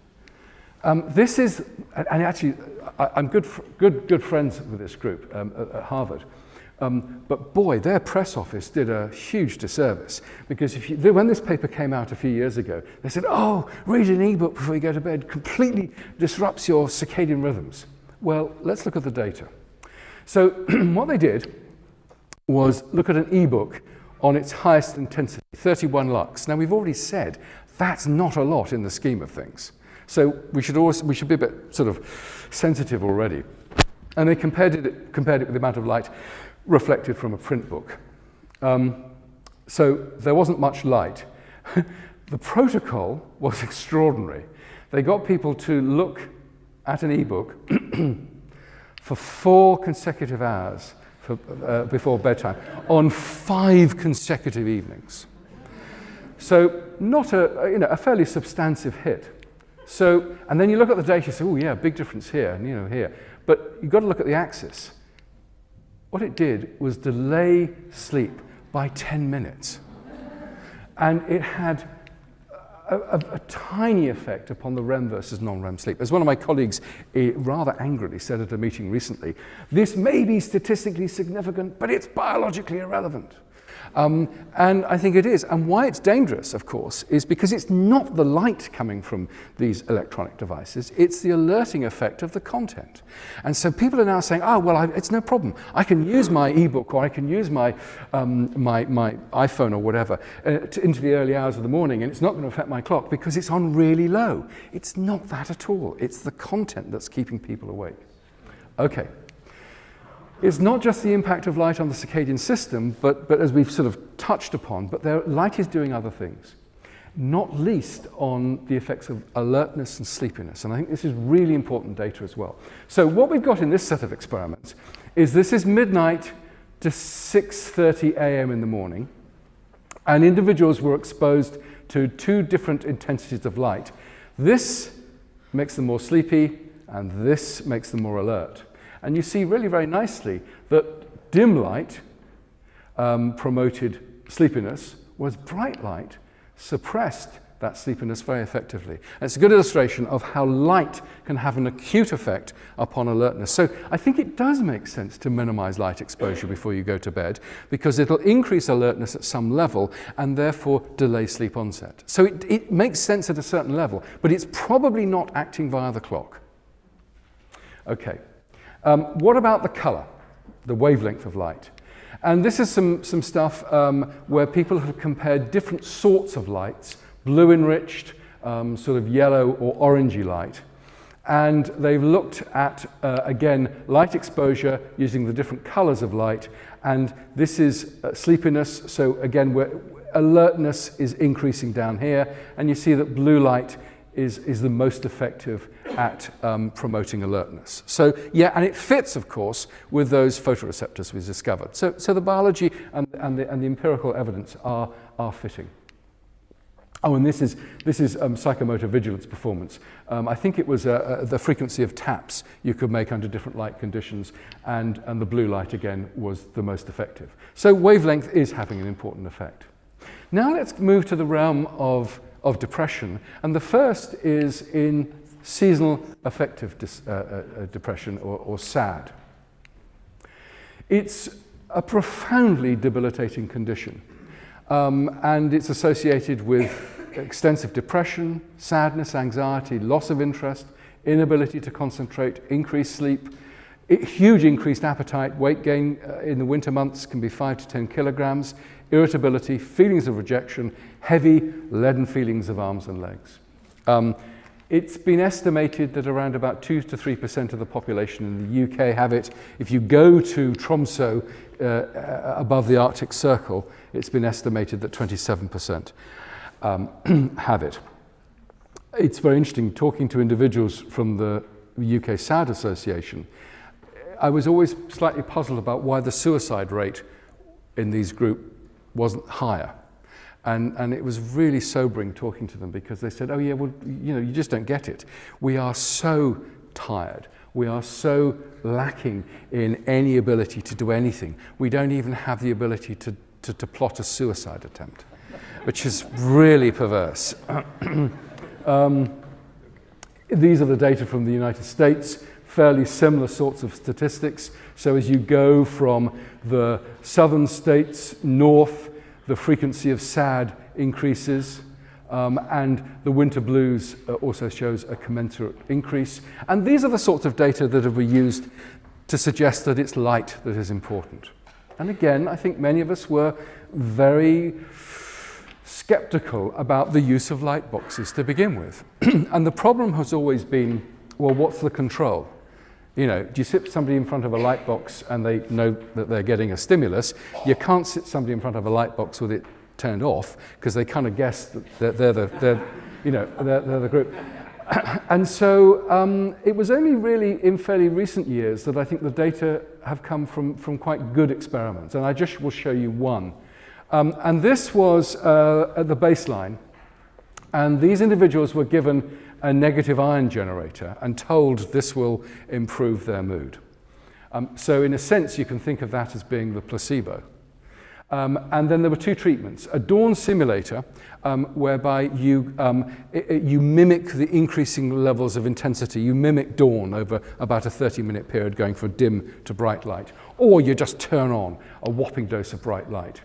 A: This is, and actually, I'm good friends with this group at Harvard. But boy, their press office did a huge disservice, because when this paper came out a few years ago, they said, oh, read an ebook before you go to bed, completely disrupts your circadian rhythms. Well, let's look at the data. So what they did was look at an ebook on its highest intensity, 31 lux. Now, we've already said that's not a lot in the scheme of things. So we should be a bit sort of sensitive already. And they compared it with the amount of light reflected from a print book. So there wasn't much light. The protocol was extraordinary. They got people to look at an ebook for 4 consecutive hours before bedtime on 5 consecutive evenings. So not a fairly substantive hit. So, and then you look at the data, you say, oh yeah, big difference here and here. But you've got to look at the axis. What it did was delay sleep by 10 minutes. And it had a tiny effect upon the REM versus non-REM sleep. As one of my colleagues rather angrily said at a meeting recently, this may be statistically significant, but it's biologically irrelevant. And I think it is. And why it's dangerous, of course, is because it's not the light coming from these electronic devices, it's the alerting effect of the content. And so people are now saying, oh, well, it's no problem. I can use my ebook, or I can use my iPhone or whatever into the early hours of the morning, and it's not going to affect my clock because it's on really low. It's not that at all. It's the content that's keeping people awake. Okay. It's not just the impact of light on the circadian system, but as we've sort of touched upon, but light is doing other things, not least on the effects of alertness and sleepiness. And I think this is really important data as well. So what we've got in this set of experiments is this is midnight to 6:30 a.m. in the morning, and individuals were exposed to 2 different intensities of light. This makes them more sleepy, and this makes them more alert. And you see really very nicely that dim light promoted sleepiness, whereas bright light suppressed that sleepiness very effectively. And it's a good illustration of how light can have an acute effect upon alertness. So I think it does make sense to minimize light exposure before you go to bed, because it'll increase alertness at some level and therefore delay sleep onset. So it makes sense at a certain level, but it's probably not acting via the clock. Okay. What about the color, the wavelength of light? And this is some stuff where people have compared different sorts of lights, blue enriched, sort of yellow or orangey light. And they've looked at, again, light exposure using the different colors of light. And this is sleepiness. So again, alertness is increasing down here. And you see that blue light is the most effective at promoting alertness. So yeah, and it fits, of course, with those photoreceptors we've discovered. So the biology and the empirical evidence are fitting. Oh, and this is psychomotor vigilance performance. I think it was the frequency of taps you could make under different light conditions, and the blue light, again, was the most effective. So wavelength is having an important effect. Now let's move to the realm of depression, and the first is in seasonal affective depression, or SAD. It's a profoundly debilitating condition, and it's associated with extensive depression, sadness, anxiety, loss of interest, inability to concentrate, increased sleep, huge increased appetite, weight gain in the winter months can be 5 to 10 kilograms, irritability, feelings of rejection, heavy, leaden feelings of arms and legs. It's been estimated that around about 2 to 3% of the population in the UK have it. If you go to Tromsø, above the Arctic Circle, it's been estimated that 27% have it. It's very interesting talking to individuals from the UK SAD Association. I was always slightly puzzled about why the suicide rate in these groups wasn't higher. And it was really sobering talking to them, because they said, oh yeah, well, you know, you just don't get it. We are so tired. We are so lacking in any ability to do anything. We don't even have the ability to plot a suicide attempt, which is really perverse. These are the data from the United States fairly similar sorts of statistics. So as you go from the southern states north, the frequency of SAD increases, and the winter blues also shows a commensurate increase. And these are the sorts of data that have been used to suggest that it's light that is important. And again, I think many of us were very skeptical about the use of light boxes to begin with. And the problem has always been, well, what's the control? You know, do you sit somebody in front of a light box and they know that they're getting a stimulus? You can't sit somebody in front of a light box with it turned off, because they kind of guess that they're the group. And so it was only really in fairly recent years that I think the data have come from quite good experiments, and I just will show you one. And this was at the baseline, and these individuals were given a negative ion generator and told this will improve their mood. So in a sense, you can think of that as being the placebo. And then there were two treatments: a dawn simulator, whereby you mimic the increasing levels of intensity. You mimic dawn over about a 30-minute period, going from dim to bright light, or you just turn on a whopping dose of bright light.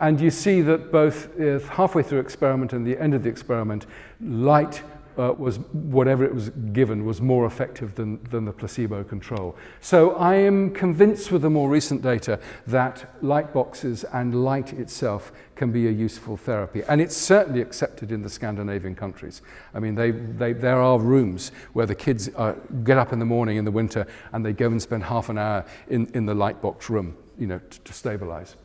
A: And you see that both halfway through experiment and the end of the experiment, light was, whatever it was given, was more effective than the placebo control. So I am convinced with the more recent data that light boxes and light itself can be a useful therapy. And it's certainly accepted in the Scandinavian countries. I mean, there are rooms where the kids get up in the morning in the winter and they go and spend half an hour in the light box room, you know, to stabilize.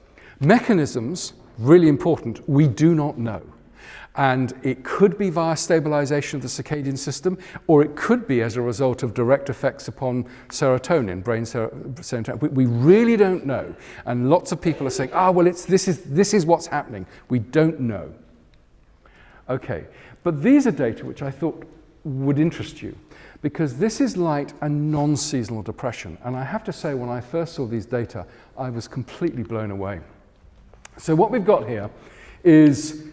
A: Mechanisms, really important, we do not know. And it could be via stabilization of the circadian system, or it could be as a result of direct effects upon serotonin, brain serotonin. We really don't know. And lots of people are saying, well, this is what's happening. We don't know. Okay, but these are data which I thought would interest you, because this is light and non-seasonal depression. And I have to say, when I first saw these data, I was completely blown away. So what we've got here is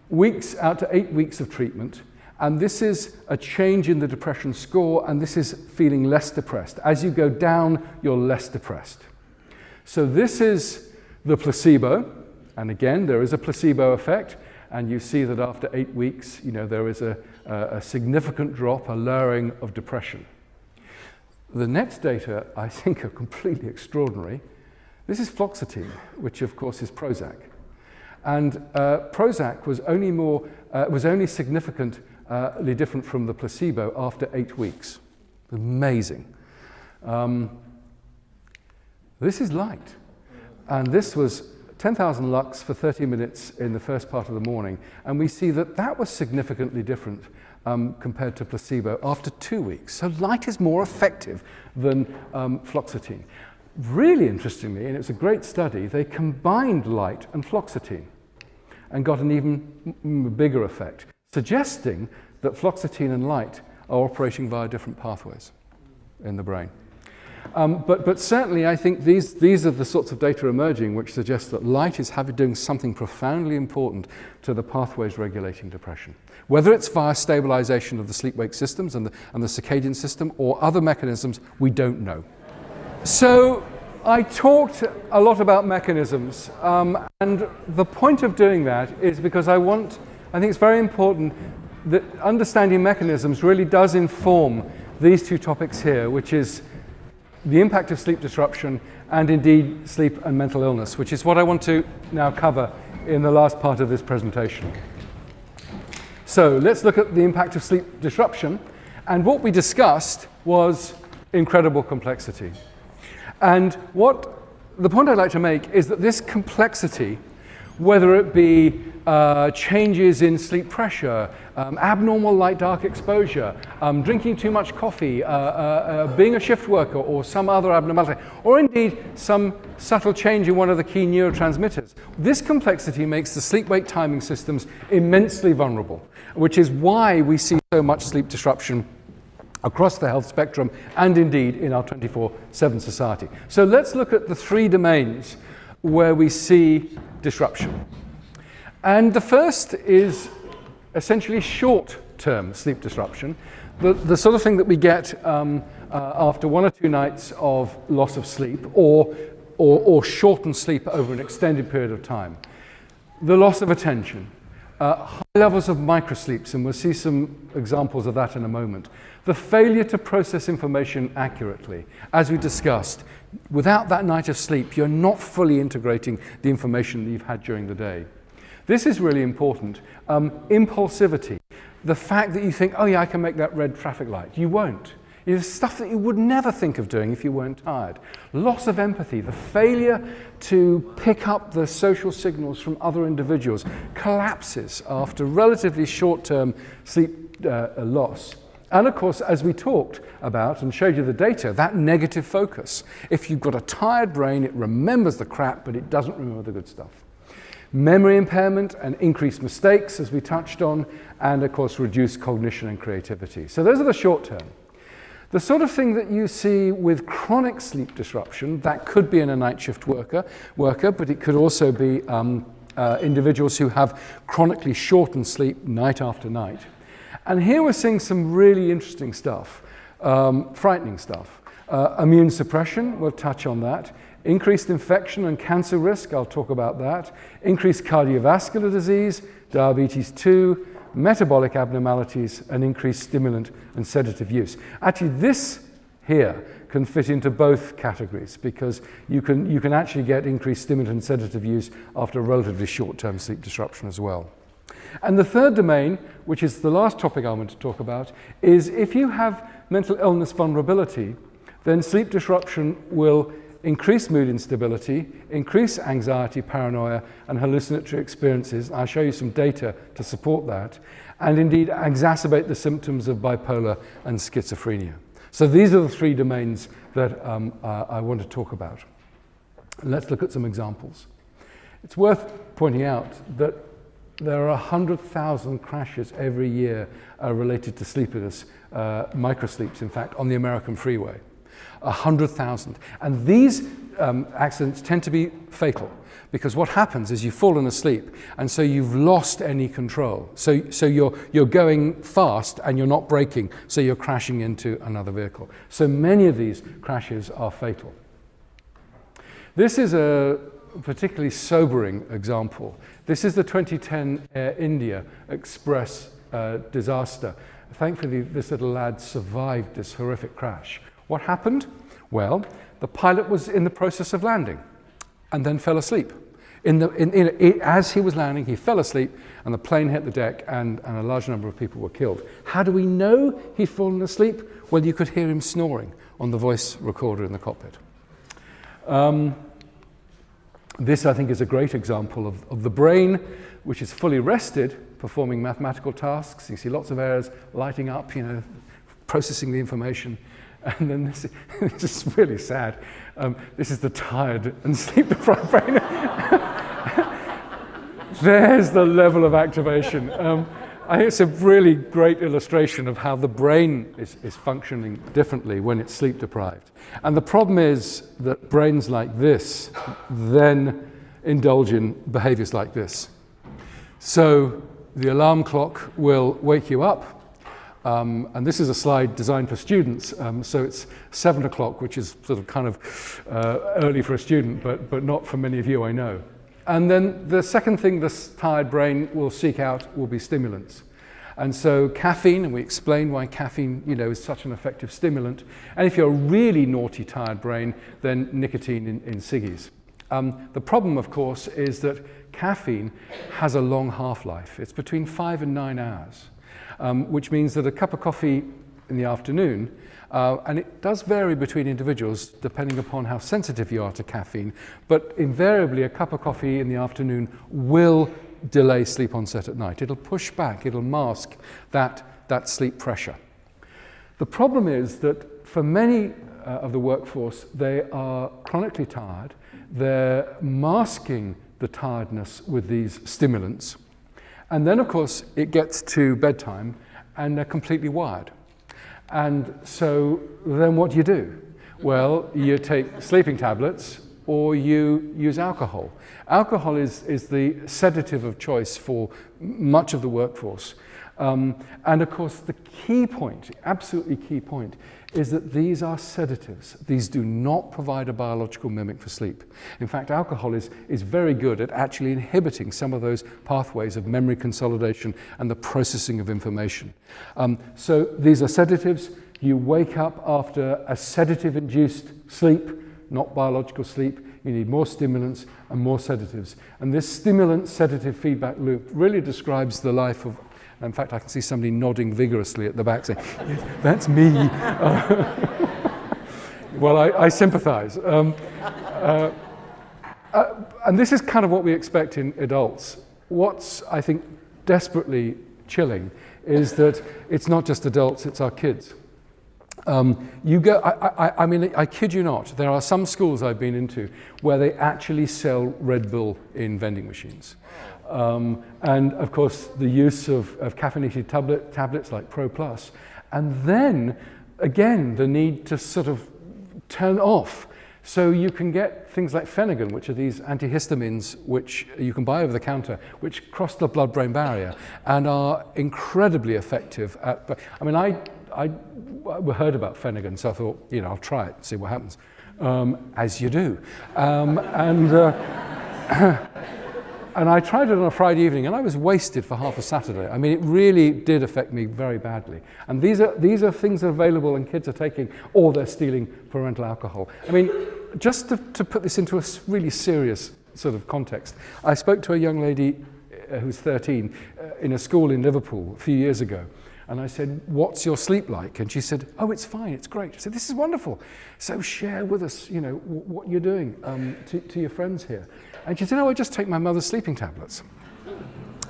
A: weeks out to 8 weeks of treatment, and this is a change in the depression score, and this is feeling less depressed. As you go down, you're less depressed. So this is the placebo, and again, there is a placebo effect, and you see that after 8 weeks, you know, there is a significant drop, a lowering of depression. The next data, I think, are completely extraordinary. This is fluoxetine, which of course is Prozac. And Prozac was only significantly different from the placebo after 8 weeks. Amazing. This is light. And this was 10,000 lux for 30 minutes in the first part of the morning. And we see that that was significantly different compared to placebo after 2 weeks. So light is more effective than fluoxetine. Really interestingly, and it's a great study, they combined light and fluoxetine and got an even bigger effect, suggesting that fluoxetine and light are operating via different pathways in the brain. But certainly I think these are the sorts of data emerging which suggest that light is doing something profoundly important to the pathways regulating depression. Whether it's via stabilization of the sleep-wake systems and the circadian system or other mechanisms, we don't know. So I talked a lot about mechanisms, and the point of doing that is because I think it's very important that understanding mechanisms really does inform these two topics here, which is the impact of sleep disruption and indeed sleep and mental illness, which is what I want to now cover in the last part of this presentation. So let's look at the impact of sleep disruption, and what we discussed was incredible complexity. And the point I'd like to make is that this complexity, whether it be changes in sleep pressure, abnormal light-dark exposure, drinking too much coffee, being a shift worker or some other abnormality, or indeed some subtle change in one of the key neurotransmitters, this complexity makes the sleep-wake timing systems immensely vulnerable, which is why we see so much sleep disruption across the health spectrum and indeed in our 24/7 society. So let's look at the three domains where we see disruption. And the first is essentially short short-term sleep disruption, the sort of thing that we get after 1 or 2 nights of loss of sleep or shortened sleep over an extended period of time. The loss of attention, high levels of microsleeps, and we'll see some examples of that in a moment. The failure to process information accurately. As we discussed, without that night of sleep, you're not fully integrating the information that you've had during the day. This is really important. Impulsivity. The fact that you think, oh yeah, I can make that red traffic light. You won't. It's stuff that you would never think of doing if you weren't tired. Loss of empathy, the failure to pick up the social signals from other individuals collapses after relatively short-term sleep loss. And of course, as we talked about and showed you the data, that negative focus. If you've got a tired brain, it remembers the crap, but it doesn't remember the good stuff. Memory impairment and increased mistakes, as we touched on, and of course, reduced cognition and creativity. So those are the short term. The sort of thing that you see with chronic sleep disruption, that could be in a night shift worker, but it could also be individuals who have chronically shortened sleep night after night. And here we're seeing some really interesting stuff, frightening stuff. Immune suppression, we'll touch on that. Increased infection and cancer risk, I'll talk about that. Increased cardiovascular disease, diabetes 2, metabolic abnormalities, and increased stimulant and sedative use. Actually, this here can fit into both categories because you can actually get increased stimulant and sedative use after a relatively short-term sleep disruption as well. And the third domain, which is the last topic I want to talk about, is if you have mental illness vulnerability, then sleep disruption will increase mood instability, increase anxiety, paranoia, and hallucinatory experiences. I'll show you some data to support that, and indeed exacerbate the symptoms of bipolar and schizophrenia. So these are the 3 domains that I want to talk about. Let's look at some examples. It's worth pointing out that there are 100,000 crashes every year related to sleepiness, microsleeps, in fact, on the American freeway. 100,000. And these accidents tend to be fatal because what happens is you've fallen asleep and so you've lost any control. So you're going fast and you're not braking, so you're crashing into another vehicle. So many of these crashes are fatal. This is a particularly sobering example. This is the 2010 Air India Express disaster. Thankfully, this little lad survived this horrific crash. What happened? Well, the pilot was in the process of landing and then fell asleep. As he was landing, he fell asleep and the plane hit the deck and a large number of people were killed. How do we know he'd fallen asleep? Well, you could hear him snoring on the voice recorder in the cockpit. This, I think, is a great example of the brain, which is fully rested, performing mathematical tasks. You see lots of areas lighting up, processing the information. And then this is really sad. This is the tired and sleep-deprived brain. There's the level of activation. I think it's a really great illustration of how the brain is functioning differently when it's sleep-deprived. And the problem is that brains like this then indulge in behaviors like this. So the alarm clock will wake you up. And this is a slide designed for students, so it's 7 o'clock, which is sort of kind of early for a student, but not for many of you, I know. And then the second thing this tired brain will seek out will be stimulants. And so caffeine, and we explain why caffeine, is such an effective stimulant. And if you're a really naughty tired brain, then nicotine in ciggies. The problem, of course, is that caffeine has a long half-life. It's between 5 and 9 hours. Which means that a cup of coffee in the afternoon, and it does vary between individuals depending upon how sensitive you are to caffeine, but invariably a cup of coffee in the afternoon will delay sleep onset at night. It'll push back, it'll mask that sleep pressure. The problem is that for many of the workforce, they are chronically tired, they're masking the tiredness with these stimulants. And then, of course, it gets to bedtime and they're completely wired. And so then what do? Well, you take sleeping tablets or you use alcohol. Alcohol is the sedative of choice for much of the workforce. And of course, the key point, absolutely key point, is that these are sedatives. These do not provide a biological mimic for sleep. In fact, alcohol is very good at actually inhibiting some of those pathways of memory consolidation and the processing of information. So these are sedatives. You wake up after a sedative-induced sleep, not biological sleep. You need more stimulants and more sedatives. And this stimulant-sedative feedback loop really describes the life of, in fact, I can see somebody nodding vigorously at the back saying, yes, that's me. Well, I sympathize. And this is kind of what we expect in adults. What's, I think, desperately chilling is that it's not just adults, it's our kids. You go, I mean, I kid you not, there are some schools I've been into where they actually sell Red Bull in vending machines. And of course, the use of caffeinated tablets like Pro Plus. And then, again, the need to sort of turn off. So you can get things like Phenergan, which are these antihistamines which you can buy over the counter, which cross the blood-brain barrier and are incredibly effective at, I mean, I heard about Phenergan, so I thought, you know, I'll try it, see what happens, as you do. And I tried it on a Friday evening, and I was wasted for half a Saturday. I mean, it really did affect me very badly. And these are things that are available and kids are taking, or they're stealing parental alcohol. I mean, just to put this into a really serious sort of context, I spoke to a young lady who's 13 in a school in Liverpool a few years ago. And I said, what's your sleep like? And she said, oh, it's fine, it's great. I said, this is wonderful. So share with us, you know, what you're doing to your friends here. And she said, oh, I just take my mother's sleeping tablets.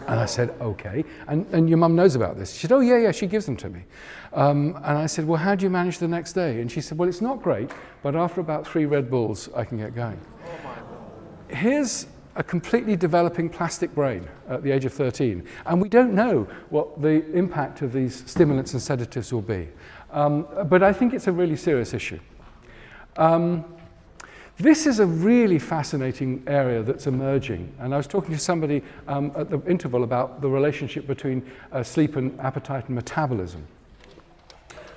A: And I said, okay. And your mum knows about this? She said, oh, yeah, she gives them to me. And I said, well, how do you manage the next day? And she said, well, it's not great, but after about 3 Red Bulls, I can get going. Here's a completely developing plastic brain at the age of 13. And we don't know what the impact of these stimulants and sedatives will be. But I think it's a really serious issue. This is a really fascinating area that's emerging. And I was talking to somebody at the interval about the relationship between sleep and appetite and metabolism.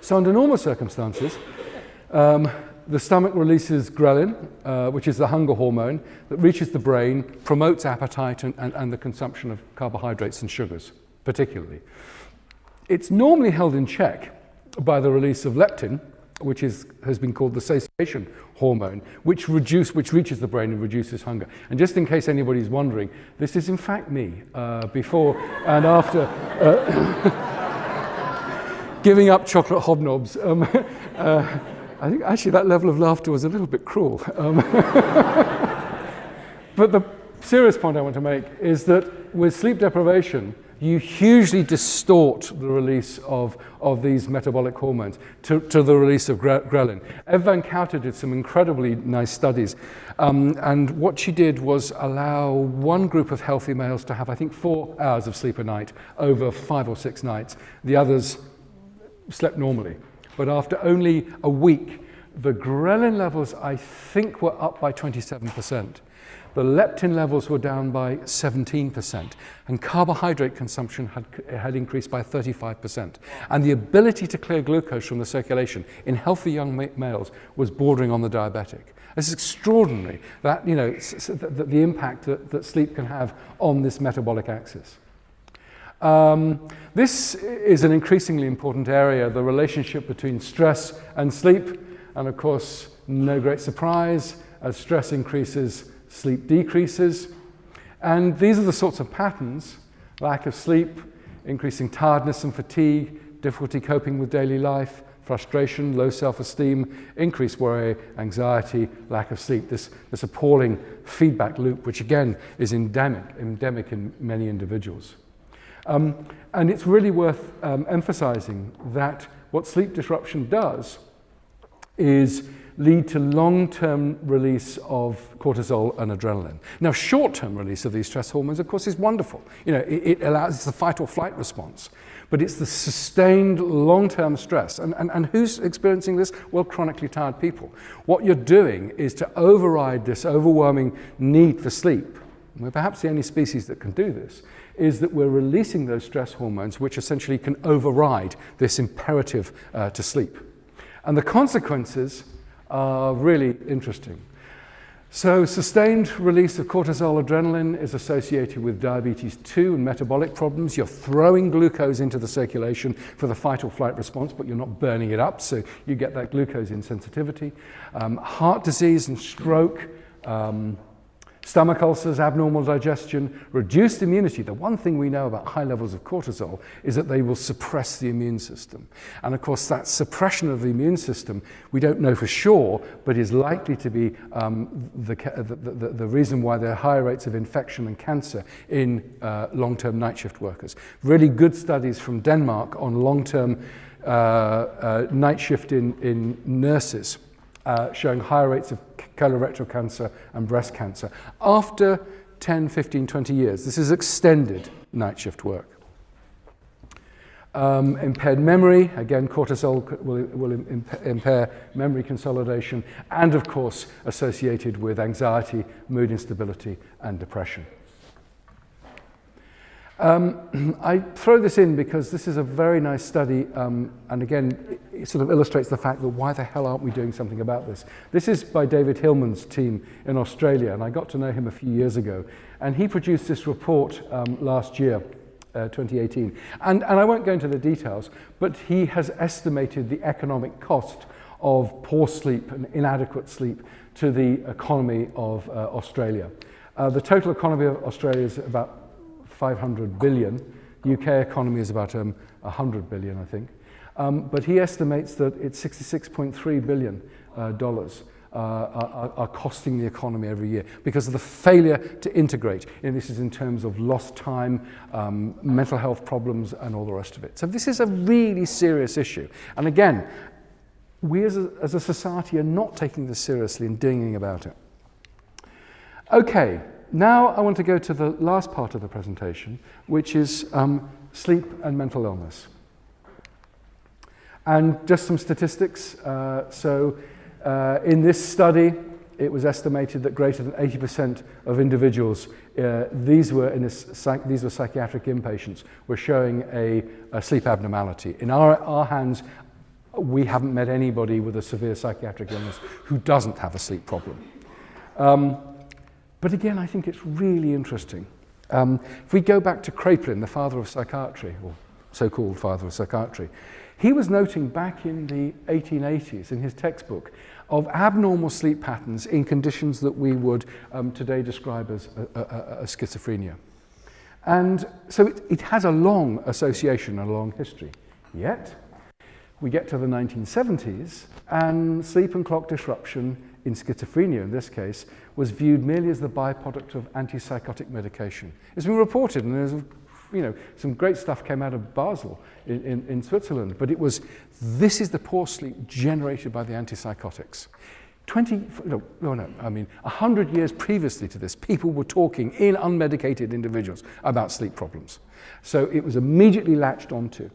A: So under normal circumstances, the stomach releases ghrelin, which is the hunger hormone that reaches the brain, promotes appetite and the consumption of carbohydrates and sugars, particularly. It's normally held in check by the release of leptin, which has been called the satiation hormone, which reaches the brain and reduces hunger. And just in case anybody's wondering, this is in fact me before and after giving up chocolate hobnobs. I think actually that level of laughter was a little bit cruel. But the serious point I want to make is that with sleep deprivation, you hugely distort the release of these metabolic hormones to the release of ghrelin. Ev van Kouter did some incredibly nice studies. And what she did was allow one group of healthy males to have, I think, 4 hours of sleep a night over 5 or 6 nights. The others slept normally. But after only a week, the ghrelin levels, I think, were up by 27%. The leptin levels were down by 17%. And carbohydrate consumption had increased by 35%. And the ability to clear glucose from the circulation in healthy young males was bordering on the diabetic. It's extraordinary that, you know, the impact that sleep can have on this metabolic axis. This is an increasingly important area, the relationship between stress and sleep. And of course, no great surprise, as stress increases, sleep decreases. And these are the sorts of patterns: lack of sleep, increasing tiredness and fatigue, difficulty coping with daily life, frustration, low self-esteem, increased worry, anxiety, lack of sleep. This appalling feedback loop, which again is endemic in many individuals. And it's really worth emphasizing that what sleep disruption does is lead to long-term release of cortisol and adrenaline. Now, short-term release of these stress hormones, of course, is wonderful. You know, it allows, it's the fight or flight response, but it's the sustained long-term stress. And who's experiencing this? Well, chronically tired people. What you're doing is to override this overwhelming need for sleep. We're perhaps the only species that can do this, is that we're releasing those stress hormones which essentially can override this imperative to sleep. And the consequences are really interesting. So sustained release of cortisol, adrenaline is associated with diabetes 2 and metabolic problems. You're throwing glucose into the circulation for the fight or flight response, but you're not burning it up, so you get that glucose insensitivity. Heart disease and stroke, stomach ulcers, abnormal digestion, reduced immunity. The one thing we know about high levels of cortisol is that they will suppress the immune system. And of course, that suppression of the immune system, we don't know for sure, but is likely to be the reason why there are higher rates of infection and cancer in long-term night shift workers. Really good studies from Denmark on long-term night shift in nurses showing higher rates of colorectal cancer and breast cancer after 10, 15, 20 years. This is extended night shift work. Impaired memory, again, cortisol will impair memory consolidation, and of course associated with anxiety, mood instability, and depression. I throw this in because this is a very nice study, and again, it sort of illustrates the fact that why the hell aren't we doing something about this? This is by David Hillman's team in Australia, and I got to know him a few years ago, and he produced this report last year, 2018. And I won't go into the details, but he has estimated the economic cost of poor sleep and inadequate sleep to the economy of Australia. The total economy of Australia is about 500 billion. UK economy is about 100 billion, I think. But he estimates that it's $66.3 billion are costing the economy every year because of the failure to integrate. And this is in terms of lost time, mental health problems, and all the rest of it. So this is a really serious issue. And again, we as a society are not taking this seriously and doing anything about it. Okay. Now I want to go to the last part of the presentation, which is sleep and mental illness. And just some statistics. In this study, it was estimated that greater than 80% of individuals, these were psychiatric inpatients, were showing a sleep abnormality. In our hands, we haven't met anybody with a severe psychiatric illness who doesn't have a sleep problem. But again, I think it's really interesting. If we go back to Kraepelin, the father of psychiatry, or so-called father of psychiatry, he was noting back in the 1880s in his textbook of abnormal sleep patterns in conditions that we would today describe as schizophrenia. And so it has a long association, a long history. Yet, we get to the 1970s, and sleep and clock disruption in schizophrenia, in this case, was viewed merely as the byproduct of antipsychotic medication. It's been reported, and there's some great stuff came out of Basel in Switzerland, but this is the poor sleep generated by the antipsychotics. 100 years previously to this, people were talking in unmedicated individuals about sleep problems. So it was immediately latched onto.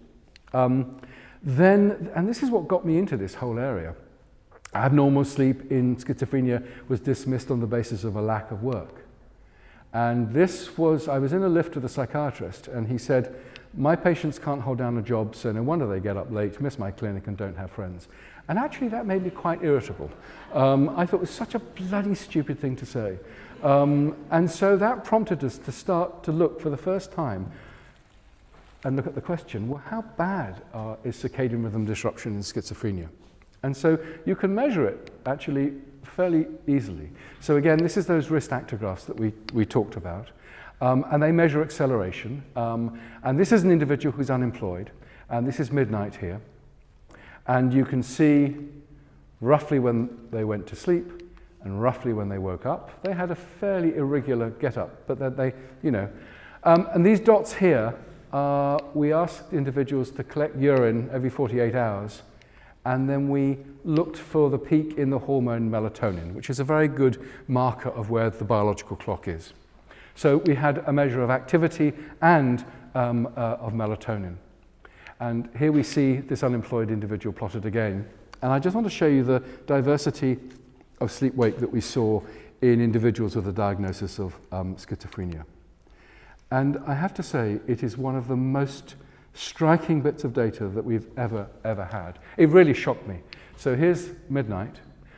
A: And this is what got me into this whole area. Abnormal sleep in schizophrenia was dismissed on the basis of a lack of work. And I was in a lift with a psychiatrist, and he said, my patients can't hold down a job, so no wonder they get up late, miss my clinic, and don't have friends. And actually that made me quite irritable. I thought it was such a bloody stupid thing to say. And so that prompted us to start to look for the first time and look at the question, well, how bad is circadian rhythm disruption in schizophrenia? And so you can measure it actually fairly easily. So again, this is those wrist actographs that we talked about. And they measure acceleration. And this is an individual who's unemployed. And this is midnight here. And you can see roughly when they went to sleep and roughly when they woke up. They had a fairly irregular get-up, but and these dots here, we asked individuals to collect urine every 48 hours, and then we looked for the peak in the hormone melatonin, which is a very good marker of where the biological clock is. So we had a measure of activity and of melatonin. And here we see this unemployed individual plotted again. And I just want to show you the diversity of sleep-wake that we saw in individuals with a diagnosis of schizophrenia. And I have to say, it is one of the most striking bits of data that we've ever had. It really shocked me. So here's midnight.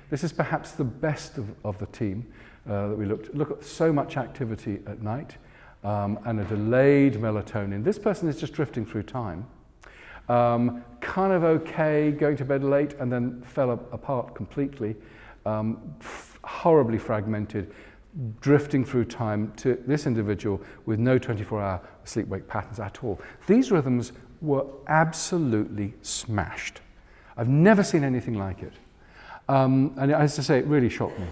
A: This is perhaps the best of the team that we look at so much activity at night and a delayed melatonin. This person is just drifting through time. Kind of okay, going to bed late, and then fell apart completely, horribly fragmented, drifting through time to this individual with no 24-hour sleep-wake patterns at all. These rhythms were absolutely smashed. I've never seen anything like it. And as I say, it really shocked me.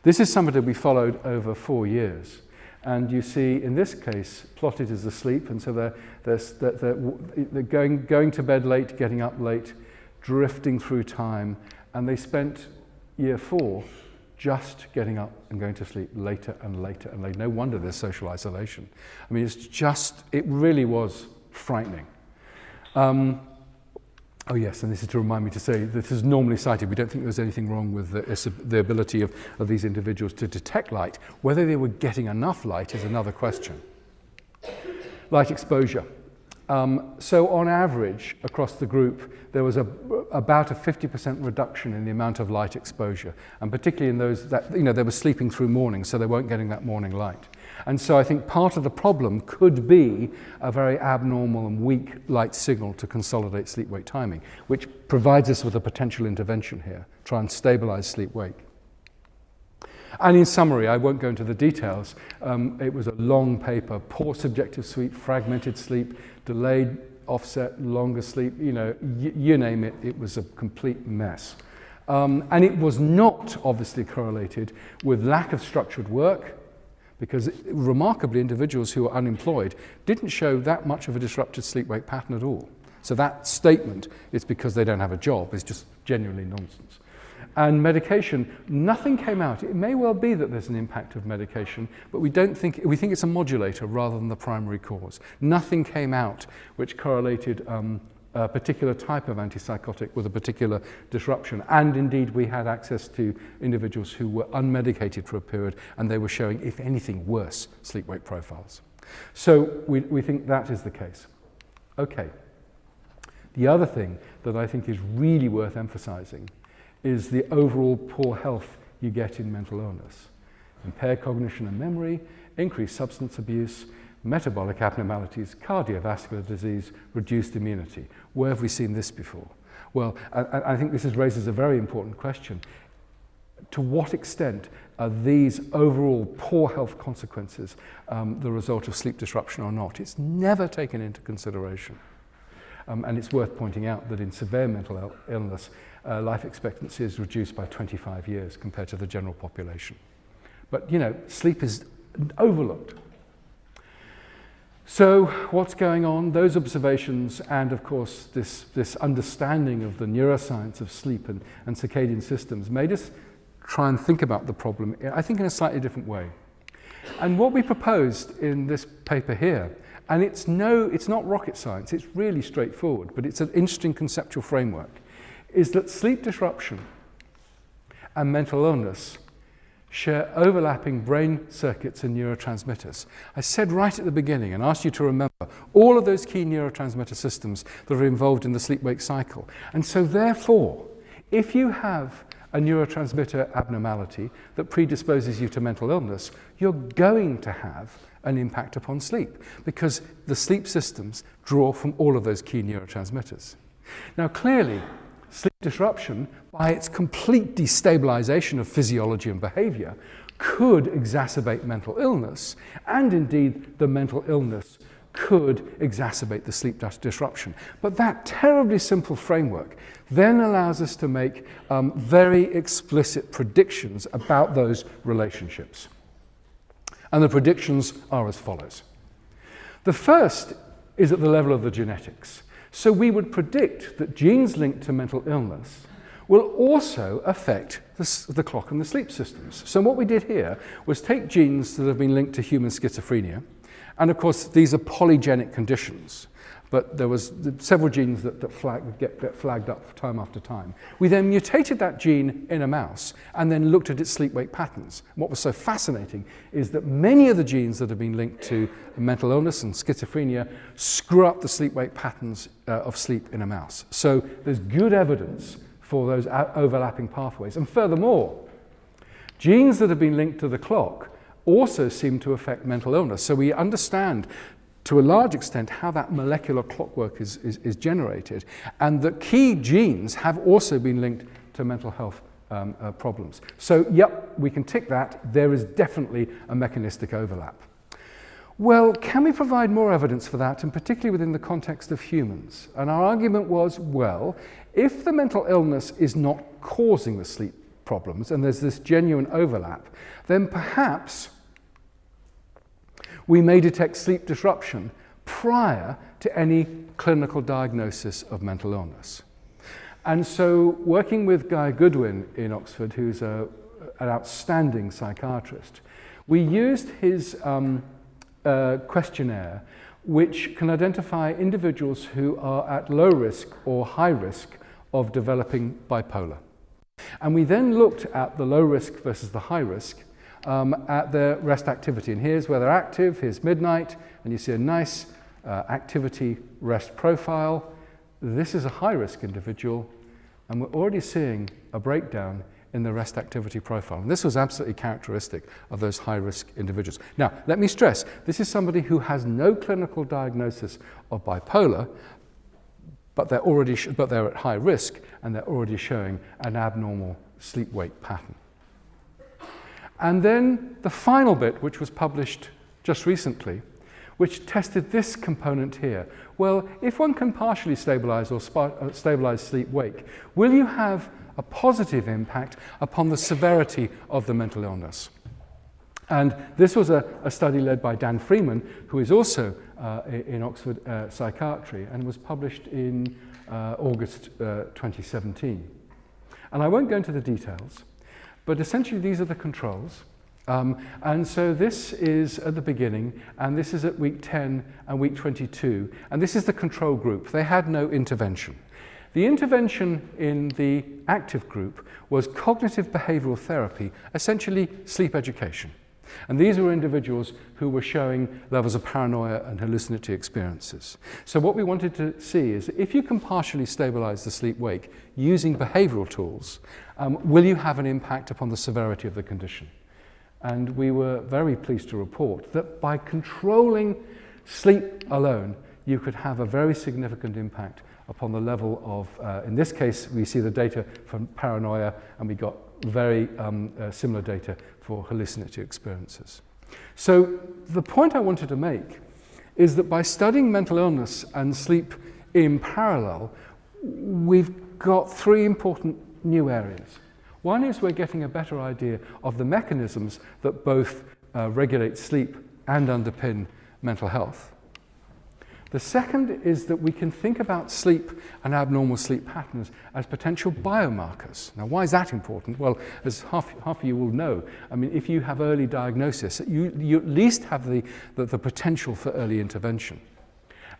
A: This is somebody we followed over 4 years. And you see, in this case, plotted as asleep, and so they're going to bed late, getting up late, drifting through time, and they spent year 4 just getting up and going to sleep later and later and later. No wonder there's social isolation. I mean, it really was frightening. Oh yes, and this is to remind me to say this is normally cited. We don't think there's anything wrong with the ability of these individuals to detect light. Whether they were getting enough light is another question. Light exposure. So on average, across the group, there was about a 50% reduction in the amount of light exposure, and particularly in those that, they were sleeping through morning, so they weren't getting that morning light. And so I think part of the problem could be a very abnormal and weak light signal to consolidate sleep-wake timing, which provides us with a potential intervention here, try and stabilize sleep-wake. And in summary, I won't go into the details, it was a long paper, poor subjective sleep, fragmented sleep, delayed offset, longer sleep, you name it, it was a complete mess. And it was not obviously correlated with lack of structured work, because remarkably individuals who were unemployed didn't show that much of a disrupted sleep-wake pattern at all. So that statement, it's because they don't have a job, is just genuinely nonsense. And medication, nothing came out. It may well be that there's an impact of medication, but we think it's a modulator rather than the primary cause. Nothing came out which correlated a particular type of antipsychotic with a particular disruption. And indeed, we had access to individuals who were unmedicated for a period, and they were showing, if anything, worse sleep-wake profiles. So we think that is the case. Okay. The other thing that I think is really worth emphasizing is the overall poor health you get in mental illness. Impaired cognition and memory, increased substance abuse, metabolic abnormalities, cardiovascular disease, reduced immunity. Where have we seen this before? Well, I think this raises a very important question. To what extent are these overall poor health consequences the result of sleep disruption or not? It's never taken into consideration. And it's worth pointing out that in severe mental illness, life expectancy is reduced by 25 years compared to the general population. But, sleep is overlooked. So what's going on? Those observations and, of course, this understanding of the neuroscience of sleep and circadian systems made us try and think about the problem, I think, in a slightly different way. And what we proposed in this paper here, and it's not rocket science, it's really straightforward, but it's an interesting conceptual framework, is that sleep disruption and mental illness share overlapping brain circuits and neurotransmitters. I said right at the beginning and asked you to remember all of those key neurotransmitter systems that are involved in the sleep-wake cycle. And so therefore, if you have a neurotransmitter abnormality that predisposes you to mental illness, you're going to have an impact upon sleep because the sleep systems draw from all of those key neurotransmitters. Now clearly, sleep disruption, by its complete destabilization of physiology and behavior, could exacerbate mental illness, and indeed the mental illness could exacerbate the sleep disruption. But that terribly simple framework then allows us to make very explicit predictions about those relationships. And the predictions are as follows. The first is at the level of the genetics. So we would predict that genes linked to mental illness will also affect the clock and the sleep systems. So what we did here was take genes that have been linked to human schizophrenia, and of course these are polygenic conditions. but there was several genes that get flagged up time after time. We then mutated that gene in a mouse and then looked at its sleep-wake patterns. What was so fascinating is that many of the genes that have been linked to mental illness and schizophrenia screw up the sleep-wake patterns of sleep in a mouse. So there's good evidence for those overlapping pathways. And furthermore, genes that have been linked to the clock also seem to affect mental illness. So we understand to a large extent how that molecular clockwork is generated, and the key genes have also been linked to mental health problems. So yep, we can tick that. There is definitely a mechanistic overlap. Well, can we provide more evidence for that, and particularly within the context of humans? And our argument was, well, if the mental illness is not causing the sleep problems, and there's this genuine overlap, then perhaps we may detect sleep disruption prior to any clinical diagnosis of mental illness. And so, working with Guy Goodwin in Oxford, who's an outstanding psychiatrist, we used his questionnaire, which can identify individuals who are at low risk or high risk of developing bipolar. And we then looked at the low risk versus the high risk at their rest activity. And here's where they're active, here's midnight, and you see a nice activity rest profile. This is a high-risk individual, and we're already seeing a breakdown in the rest activity profile. And this was absolutely characteristic of those high-risk individuals. Now, let me stress, this is somebody who has no clinical diagnosis of bipolar, but they're at high risk, and they're already showing an abnormal sleep-wake pattern. And then the final bit, which was published just recently, which tested this component here. Well, if one can partially stabilize or stabilize sleep-wake, will you have a positive impact upon the severity of the mental illness? And this was a study led by Dan Freeman, who is also in Oxford Psychiatry, and was published in August 2017. And I won't go into the details, but essentially these are the controls. And so this is at the beginning, and this is at week 10 and week 22, and this is the control group. They had no intervention. The intervention in the active group was cognitive behavioral therapy, essentially sleep education. And these were individuals who were showing levels of paranoia and hallucinatory experiences. So what we wanted to see is if you can partially stabilize the sleep-wake using behavioral tools, will you have an impact upon the severity of the condition? And we were very pleased to report that by controlling sleep alone, you could have a very significant impact upon the level of, in this case, we see the data from paranoia, and we got very similar data for hallucinatory experiences. So the point I wanted to make is that by studying mental illness and sleep in parallel, we've got three important new areas. One is we're getting a better idea of the mechanisms that both regulate sleep and underpin mental health. The second is that we can think about sleep and abnormal sleep patterns as potential biomarkers. Now, why is that important? Well, as half of you will know, I mean, if you have early diagnosis, you at least have the potential for early intervention.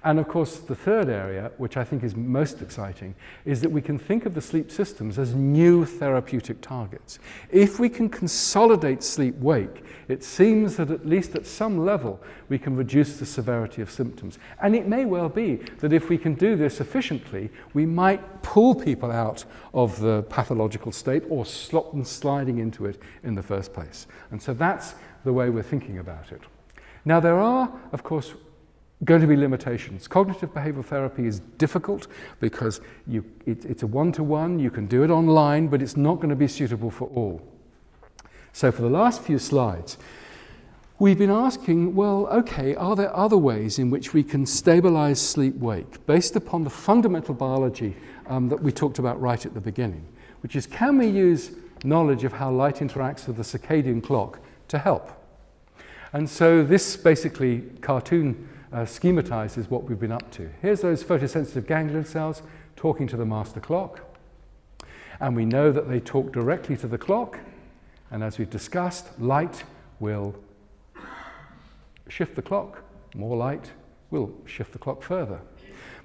A: And of course, the third area, which I think is most exciting, is that we can think of the sleep systems as new therapeutic targets. If we can consolidate sleep-wake, it seems that at least at some level, we can reduce the severity of symptoms. And it may well be that if we can do this efficiently, we might pull people out of the pathological state or stop them sliding into it in the first place. And so that's the way we're thinking about it. Now, there are, of course, going to be limitations. Cognitive behavioral therapy is difficult because it's a one-to-one, you can do it online, but it's not going to be suitable for all. So for the last few slides, we've been asking, well, okay, are there other ways in which we can stabilize sleep-wake based upon the fundamental biology that we talked about right at the beginning, which is, can we use knowledge of how light interacts with the circadian clock to help? And so this basically cartoon schematizes what we've been up to. Here's those photosensitive ganglion cells talking to the master clock. And we know that they talk directly to the clock. And as we've discussed, light will shift the clock. More light will shift the clock further.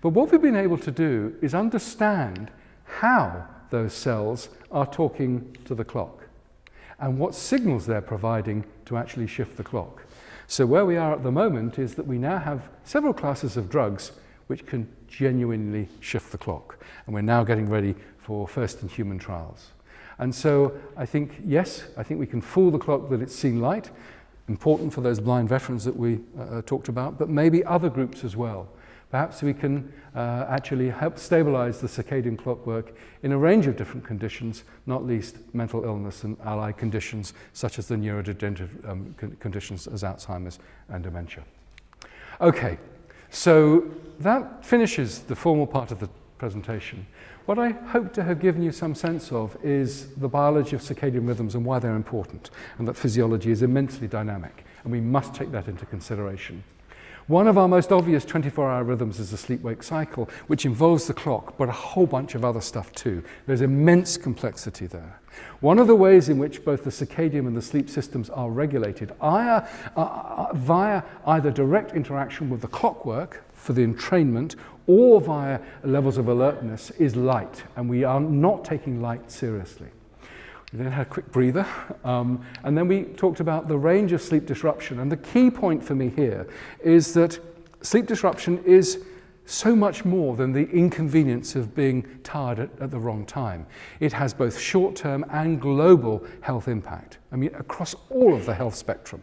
A: But what we've been able to do is understand how those cells are talking to the clock and what signals they're providing to actually shift the clock. So where we are at the moment is that we now have several classes of drugs which can genuinely shift the clock. And we're now getting ready for first-in-human trials. And so I think, yes, I think we can fool the clock that it's seen light, important for those blind veterans that we talked about, but maybe other groups as well. Perhaps we can actually help stabilize the circadian clockwork in a range of different conditions, not least mental illness and allied conditions such as the neurodegenerative conditions as Alzheimer's and dementia. Okay, so that finishes the formal part of the presentation. What I hope to have given you some sense of is the biology of circadian rhythms and why they're important, and that physiology is immensely dynamic, and we must take that into consideration. One of our most obvious 24-hour rhythms is the sleep-wake cycle, which involves the clock, but a whole bunch of other stuff too. There's immense complexity there. One of the ways in which both the circadian and the sleep systems are regulated via either direct interaction with the clockwork for the entrainment or via levels of alertness is light, and we are not taking light seriously. We then had a quick breather, and then we talked about the range of sleep disruption. And the key point for me here is that sleep disruption is so much more than the inconvenience of being tired at the wrong time. It has both short-term and global health impact, I mean, across all of the health spectrum.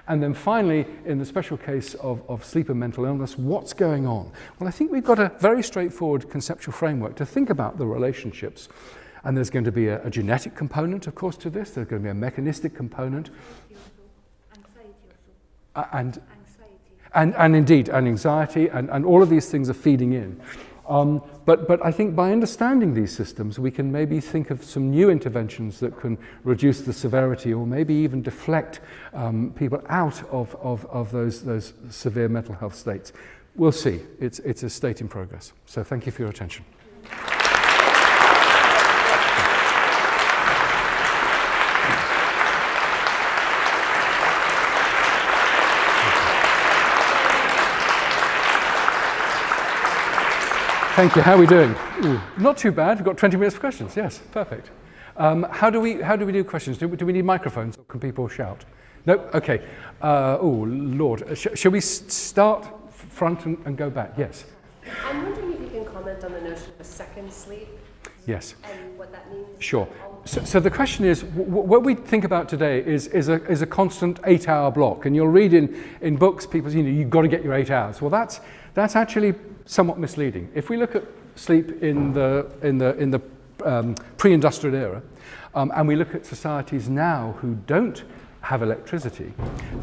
A: And then finally, in the special case of sleep and mental illness, what's going on? Well, I think we've got a very straightforward conceptual framework to think about the relationships. And there's going to be a genetic component, of course, to this. There's going to be a mechanistic component. And indeed, and anxiety, and all of these things are feeding in. But I think by understanding these systems, we can maybe think of some new interventions that can reduce the severity or maybe even deflect people out of those severe mental health states. We'll see. It's a state in progress. So thank you for your attention. Thank you. How are we doing? Ooh, not too bad. We've got 20 minutes for questions. Yes, perfect. How do we do questions? Do we need microphones, or can people shout? No. Okay. Oh Lord, shall we start front and go back? Yes.
B: I'm wondering if you can comment on the notion of a second sleep.
A: Yes.
B: And what that means.
A: Sure. So the question is, what we think about today is a constant 8-hour block, and you'll read in books, people say, you've got to get your 8 hours. Well, that's actually somewhat misleading. If we look at sleep in the pre-industrial era, and we look at societies now who don't have electricity,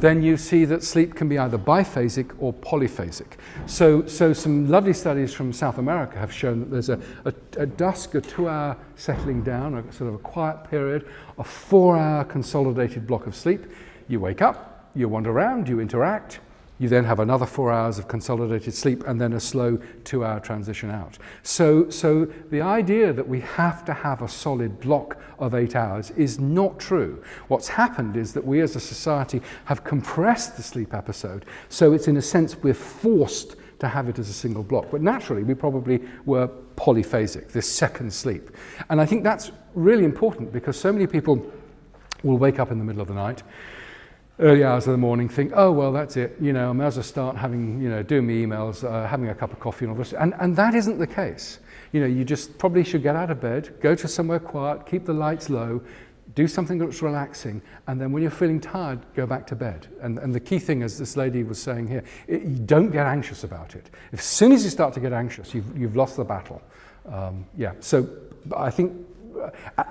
A: then you see that sleep can be either biphasic or polyphasic. So some lovely studies from South America have shown that there's a dusk, a 2-hour settling down, a sort of a quiet period, a 4-hour consolidated block of sleep. You wake up, you wander around, you interact. You then have another 4 hours of consolidated sleep and then a slow 2-hour transition out. So the idea that we have to have a solid block of 8 hours is not true. What's happened is that we as a society have compressed the sleep episode, so it's in a sense we're forced to have it as a single block. But naturally we probably were polyphasic, this second sleep. And I think that's really important because so many people will wake up in the middle of the night, early hours of the morning, think, oh, well, that's it. I may as well start having, doing my emails, having a cup of coffee and all this. And that isn't the case. You just probably should get out of bed, go to somewhere quiet, keep the lights low, do something that's relaxing, and then when you're feeling tired, go back to bed. And the key thing, as this lady was saying here, you don't get anxious about it. As soon as you start to get anxious, you've lost the battle. So I think,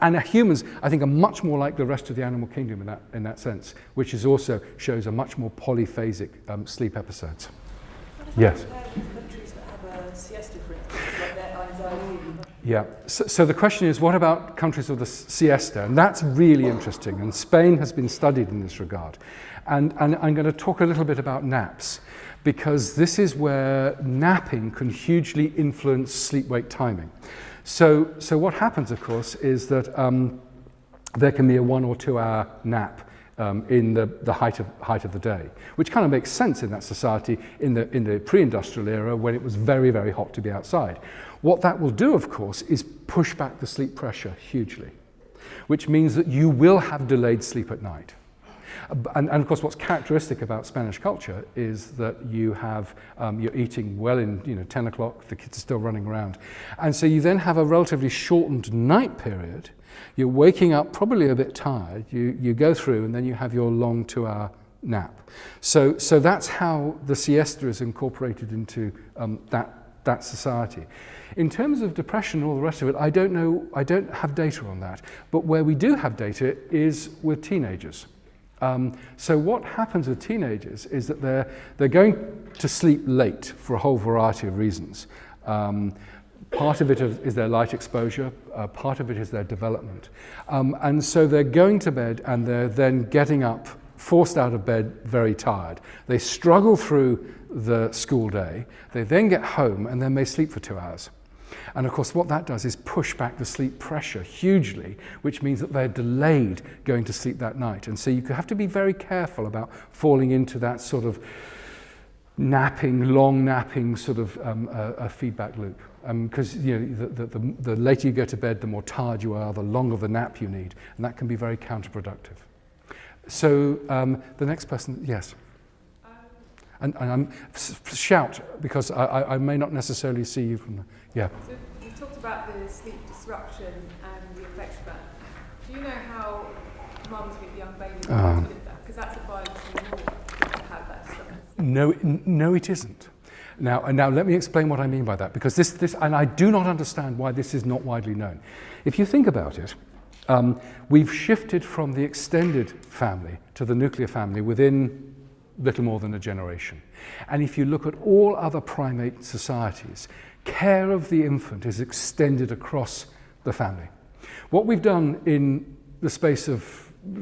A: and humans, I think, are much more like the rest of the animal kingdom in that sense, which is also shows a much more polyphasic sleep episodes. Yes.
C: Countries that have a siesta, for instance, like their anxiety.
A: Yeah. So the question is, what about countries with the siesta? And that's really interesting. And Spain has been studied in this regard. And I'm going to talk a little bit about naps, because this is where napping can hugely influence sleep-wake timing. So what happens, of course, is that there can be a 1 or 2 hour nap in the height of the day, which kind of makes sense in that society in the pre-industrial era when it was very, very hot to be outside. What that will do, of course, is push back the sleep pressure hugely, which means that you will have delayed sleep at night. And of course, what's characteristic about Spanish culture is that you have, you're eating well in 10 o'clock, the kids are still running around. And so you then have a relatively shortened night period. You're waking up probably a bit tired. You go through and then you have your long 2-hour nap. So that's how the siesta is incorporated into that society. In terms of depression and all the rest of it, I don't know, I don't have data on that. But where we do have data is with teenagers. So what happens with teenagers is that they're going to sleep late for a whole variety of reasons. Part of it is their light exposure, part of it is their development. And so they're going to bed and they're then getting up, forced out of bed, very tired. They struggle through the school day, they then get home and then may sleep for 2 hours. And of course what that does is push back the sleep pressure hugely, which means that they're delayed going to sleep that night. And so you have to be very careful about falling into that sort of long napping sort of a feedback loop. Because the later you go to bed, the more tired you are, the longer the nap you need, and that can be very counterproductive. So the next person, yes. And shout, because I may not necessarily see you from the, yeah.
C: So you talked about the sleep disruption and the effects of that. Do you know how mums with young babies deal with that? Because that's a biological law to have that disruption.
A: No, it isn't. Now let me explain what I mean by that, because this, and I do not understand why this is not widely known. If you think about it, we've shifted from the extended family to the nuclear family within little more than a generation. And if you look at all other primate societies, care of the infant is extended across the family. What we've done in the space of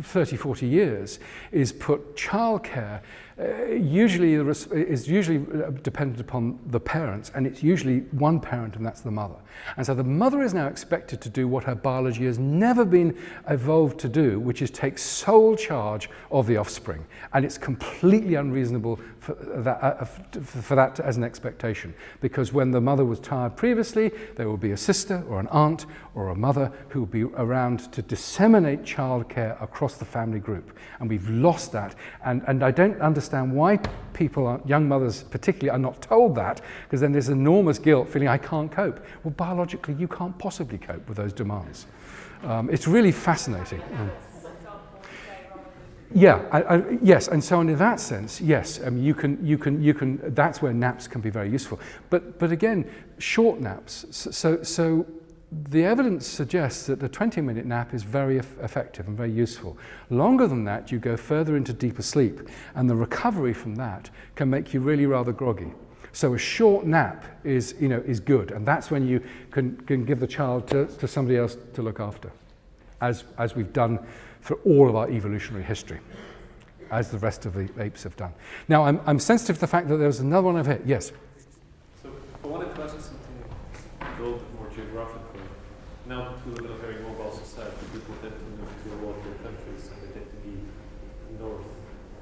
A: 30, 40 years is put childcare is usually dependent upon the parents, and it's usually one parent, and that's the mother. And so the mother is now expected to do what her biology has never been evolved to do, which is take sole charge of the offspring. And it's completely unreasonable for that as an expectation, because when the mother was tired previously, there will be a sister or an aunt or a mother who will be around to disseminate childcare across the family group. And we've lost that, and I don't understand why people, young mothers particularly, are not told that, because then there's enormous guilt, feeling I can't cope. Well, biologically, you can't possibly cope with those demands. It's really fascinating. Yes, and so in that sense, yes, you can. That's where naps can be very useful. But again, short naps. So the evidence suggests that the 20-minute nap is very effective and very useful. Longer than that, you go further into deeper sleep, and the recovery from that can make you really rather groggy. So a short nap is good, and that's when you can give the child to somebody else to look after, as we've done for all of our evolutionary history, as the rest of the apes have done. Now, I'm sensitive to the fact that there's another one over here. Yes?
D: So I wanted to ask you something a little bit more geographical. Now, to live in a very mobile society, people tend to move to a lot of countries, and they tend to be north.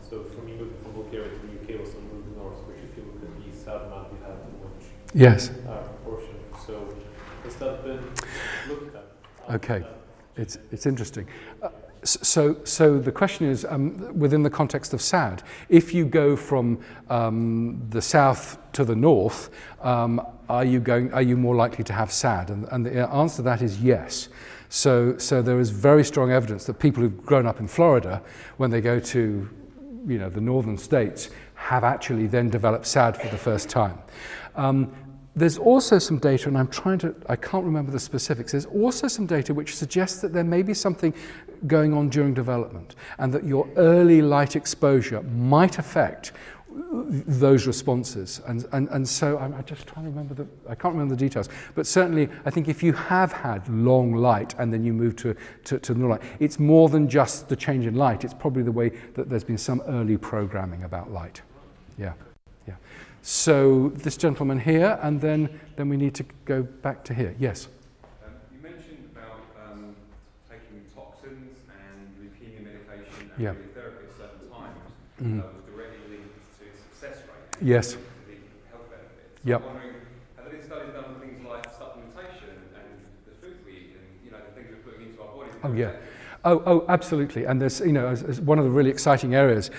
D: So for me, moving from Bulgaria to the UK also moved north, which if you look at the south map, you have a much
A: Yes.
D: proportion. So has that been looked at?
A: Okay, it's interesting. So the question is, within the context of SAD, if you go from the south to the north, are you more likely to have SAD? And the answer to that is yes. So there is very strong evidence that people who've grown up in Florida, when they go to the northern states, have actually then developed SAD for the first time. There's also some data, and I can't remember the specifics, there's also some data which suggests that there may be something going on during development, and that your early light exposure might affect those responses. And so I'm just trying to remember I can't remember the details, but certainly I think if you have had long light and then you move to no light, it's more than just the change in light, it's probably the way that there's been some early programming about light. Yeah. So this gentleman here, and then we need to go back to here. Yes?
E: You mentioned about taking toxins and leukemia medication and
A: Yeah.
E: radiotherapy at certain times was directly linked to success rate and
A: Yes.
E: to the health benefits.
A: Yep.
E: I'm wondering, have there been studies done on things like supplementation and the foods we eat and the things we're putting into our bodies?
A: Oh, yeah. Oh, absolutely. And there's, as one of the really exciting areas,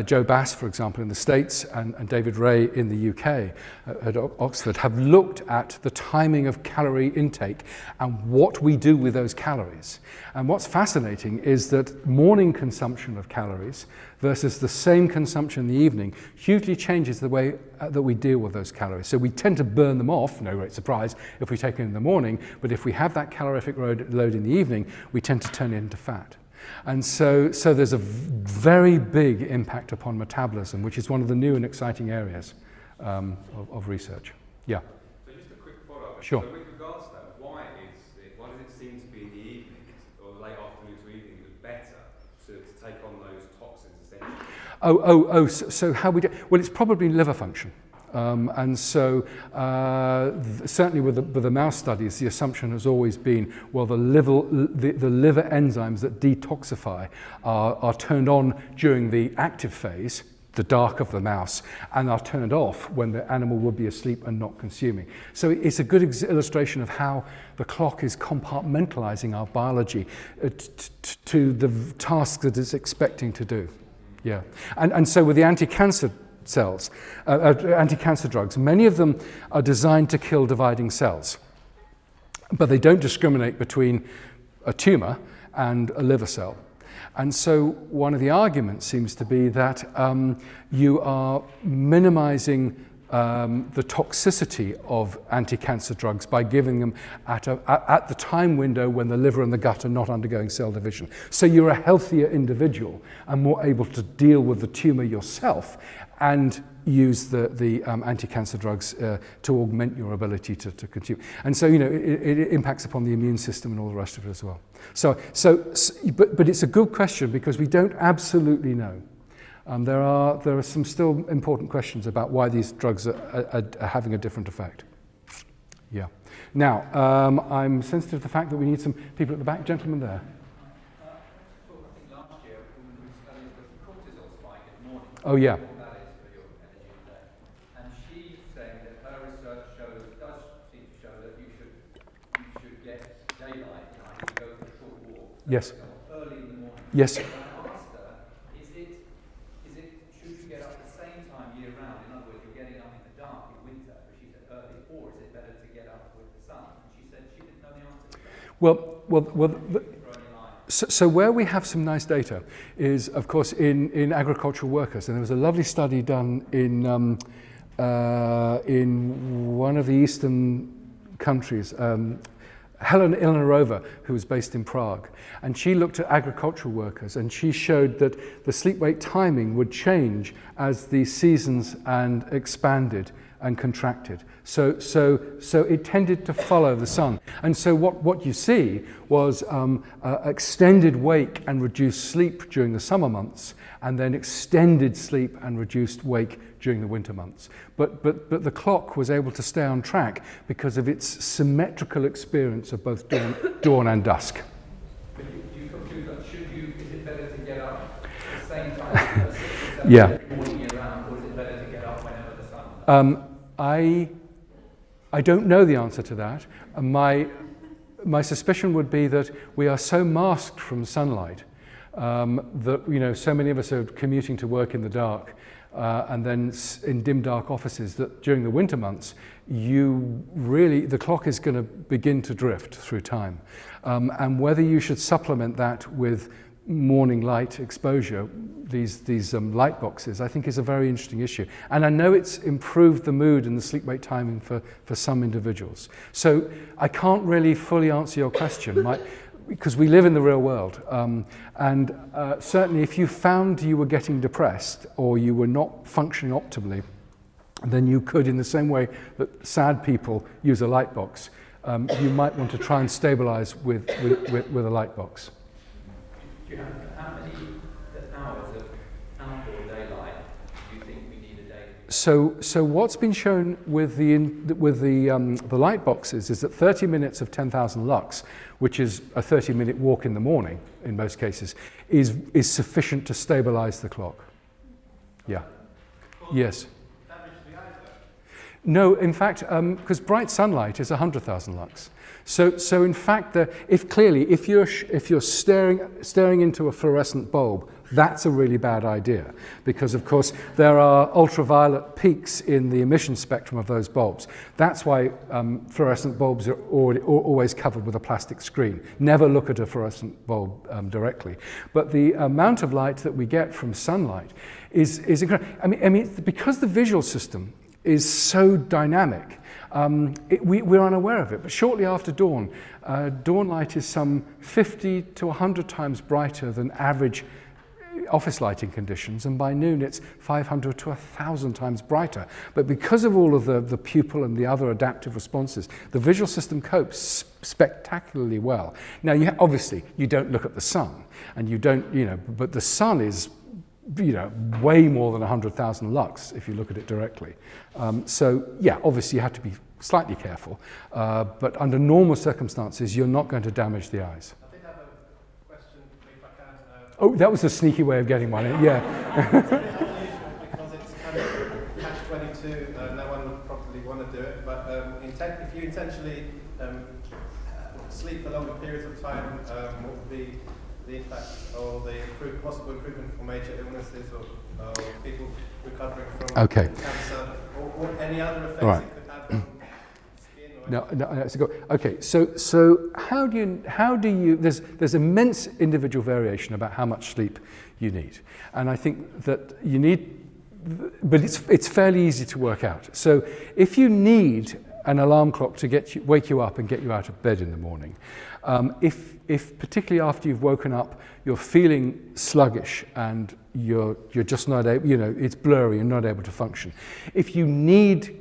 A: Joe Bass, for example, in the States, and David Ray in the UK at Oxford, have looked at the timing of calorie intake and what we do with those calories. And what's fascinating is that morning consumption of calories versus the same consumption in the evening hugely changes the way that we deal with those calories. So we tend to burn them off, no great surprise, if we take it in the morning, but if we have that calorific load in the evening, we tend to turn it into fat. And so there's a very big impact upon metabolism, which is one of the new and exciting areas of research. Yeah.
E: So just a quick follow-up.
A: Sure.
E: So with regards to that, why does it seem to be in the evenings or the late afternoon to evening it was better to take on those toxins essentially?
A: So how we do? Well, it's probably liver function. And so certainly with the mouse studies, the assumption has always been, well, the liver enzymes that detoxify are turned on during the active phase, the dark of the mouse, and are turned off when the animal would be asleep and not consuming. So it's a good illustration of how the clock is compartmentalizing our biology to the tasks that it's expecting to do. Yeah, and so with the anti-cancer cells, anti-cancer drugs, many of them are designed to kill dividing cells, but they don't discriminate between a tumor and a liver cell. And so one of the arguments seems to be that you are minimizing the toxicity of anti-cancer drugs by giving them at the time window when the liver and the gut are not undergoing cell division. So you're a healthier individual and more able to deal with the tumor yourself and use the anti-cancer drugs to augment your ability to consume. And so, it impacts upon the immune system and all the rest of it as well. But it's a good question because we don't absolutely know. There are some still important questions about why these drugs are having a different effect. Yeah. Now, I'm sensitive to the fact that we need some people at the back. Gentleman there.
F: I think last year we studied the cortisol spike in the morning.
A: Oh, yeah.
F: What that is for your energy today. And she's saying that her research does seem to show that you should get daylight, you go for a short walk.
A: Yes.
F: Early in the morning.
A: Yes. So where we have some nice data is, of course, in agricultural workers. And there was a lovely study done in one of the eastern countries, Helena Ilanarova, who was based in Prague. And she looked at agricultural workers, and she showed that the sleep-wake timing would change as the seasons and expanded and contracted. So it tended to follow the sun. And so what you see was extended wake and reduced sleep during the summer months, and then extended sleep and reduced wake during the winter months. But the clock was able to stay on track because of its symmetrical experience of both dawn and dusk.
F: But you conclude that is it better to get up at the same time as 6 or 7
A: Yeah.
F: morning year round, or is it better to get up whenever the sun?
A: I don't know the answer to that. My suspicion would be that we are so masked from sunlight that so many of us are commuting to work in the dark and then in dim dark offices that during the winter months the clock is going to begin to drift through time, and whether you should supplement that with morning light exposure, these light boxes, I think is a very interesting issue. And I know it's improved the mood and the sleep-wake timing for some individuals. So I can't really fully answer your question, because we live in the real world. And certainly if you found you were getting depressed or you were not functioning optimally, then you could, in the same way that sad people use a light box, you might want to try and stabilize with a light box.
F: Do you have how many hours of outdoor daylight do you think we need a day?
A: So what's been shown with the light boxes is that 30 minutes of 10,000 lux, which is a 30-minute walk in the morning in most cases, is sufficient to stabilize the clock. Yeah. Yes. No, in fact, because bright sunlight is 100,000 lux. So in fact, if you're staring into a fluorescent bulb, that's a really bad idea, because of course there are ultraviolet peaks in the emission spectrum of those bulbs. That's why fluorescent bulbs are always covered with a plastic screen. Never look at a fluorescent bulb directly. But the amount of light that we get from sunlight is incredible. I mean, because the visual system is so dynamic, we're unaware of it. But shortly after dawn, dawn light is some 50 to 100 times brighter than average office lighting conditions, and by noon it's 500 to 1,000 times brighter. But because of all of the pupil and the other adaptive responses, the visual system copes spectacularly well. Now, obviously, you don't look at the sun, and you don't, but the sun is, way more than 100,000 lux if you look at it directly. So, yeah, obviously you have to be slightly careful, but under normal circumstances, you're not going to damage the eyes.
G: I think I have a question, if I can.
A: Oh, that was a sneaky way of getting one in, yeah.
G: It's a bit unusual because it's kind of catch-22, no one would probably want to do it, but if you intentionally sleep for longer periods of time, what would be the impact or the possible improvement for major illnesses or people recovering from cancer or any other effects it could have on skin?
A: No, it's a good. Okay, so how do you? There's immense individual variation about how much sleep you need, and I think that you need, but it's fairly easy to work out. So if you need an alarm clock to wake you up and get you out of bed in the morning, if particularly after you've woken up, you're feeling sluggish and you're just not able, it's blurry and not able to function. If you need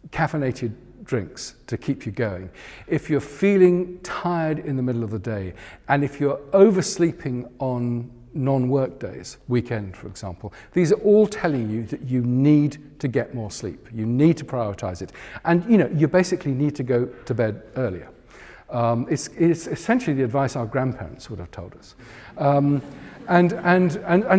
A: caffeinated drinks to keep you going, if you're feeling tired in the middle of the day, and if you're oversleeping on non-work days, weekend for example, these are all telling you that you need to get more sleep. You need to prioritize it. And you basically need to go to bed earlier. It's essentially the advice our grandparents would have told us. And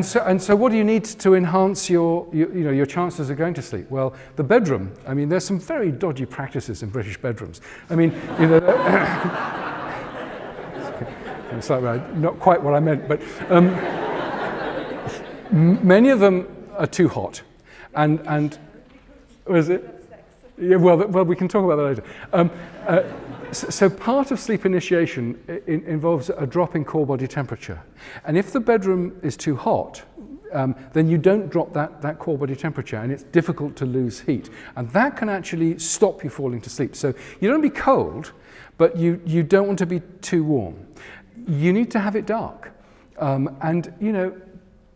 A: so what do you need to enhance your chances of going to sleep? Well, the bedroom. I mean, there's some very dodgy practices in British bedrooms. I mean, it's like, not quite what I meant, but many of them are too hot, and was it? Yeah, well, we can talk about that later. So part of sleep initiation involves a drop in core body temperature, and if the bedroom is too hot, then you don't drop that core body temperature, and it's difficult to lose heat, and that can actually stop you falling to sleep. So you don't want to be cold, but you don't want to be too warm. You need to have it dark, and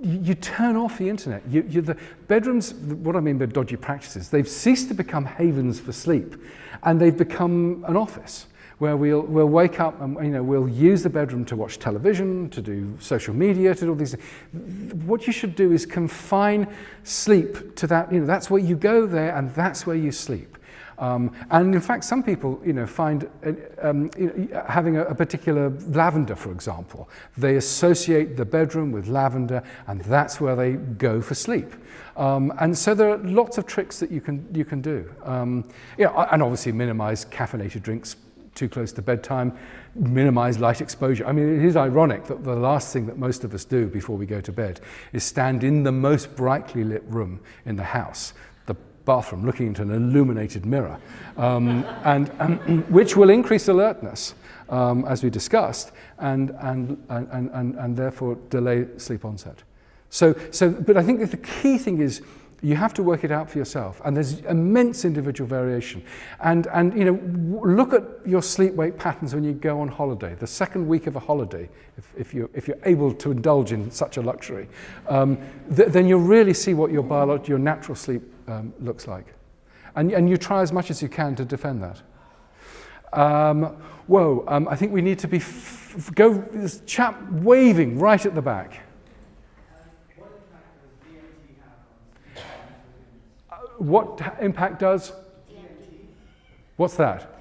A: you turn off the internet. The bedrooms, what I mean by dodgy practices, they've ceased to become havens for sleep, and they've become an office where we'll wake up and we'll use the bedroom to watch television, to do social media, to do all these things. What you should do is confine sleep to that. That's where you go there, and that's where you sleep. And in fact, some people, find having a particular lavender, for example, they associate the bedroom with lavender, and that's where they go for sleep. And so there are lots of tricks that you can do. And obviously minimize caffeinated drinks too close to bedtime, minimize light exposure. I mean, it is ironic that the last thing that most of us do before we go to bed is stand in the most brightly lit room in the house, bathroom, looking into an illuminated mirror, and which will increase alertness, as we discussed, and therefore delay sleep onset. But I think that the key thing is you have to work it out for yourself, and there's immense individual variation. And look at your sleep-wake patterns when you go on holiday. The second week of a holiday, if you're able to indulge in such a luxury, then you'll really see what your natural sleep looks like, and you try as much as you can to defend that. I think we need to be this chap waving right at the back.
G: What impact does DMT have on sleep?
A: what impact does? What's that?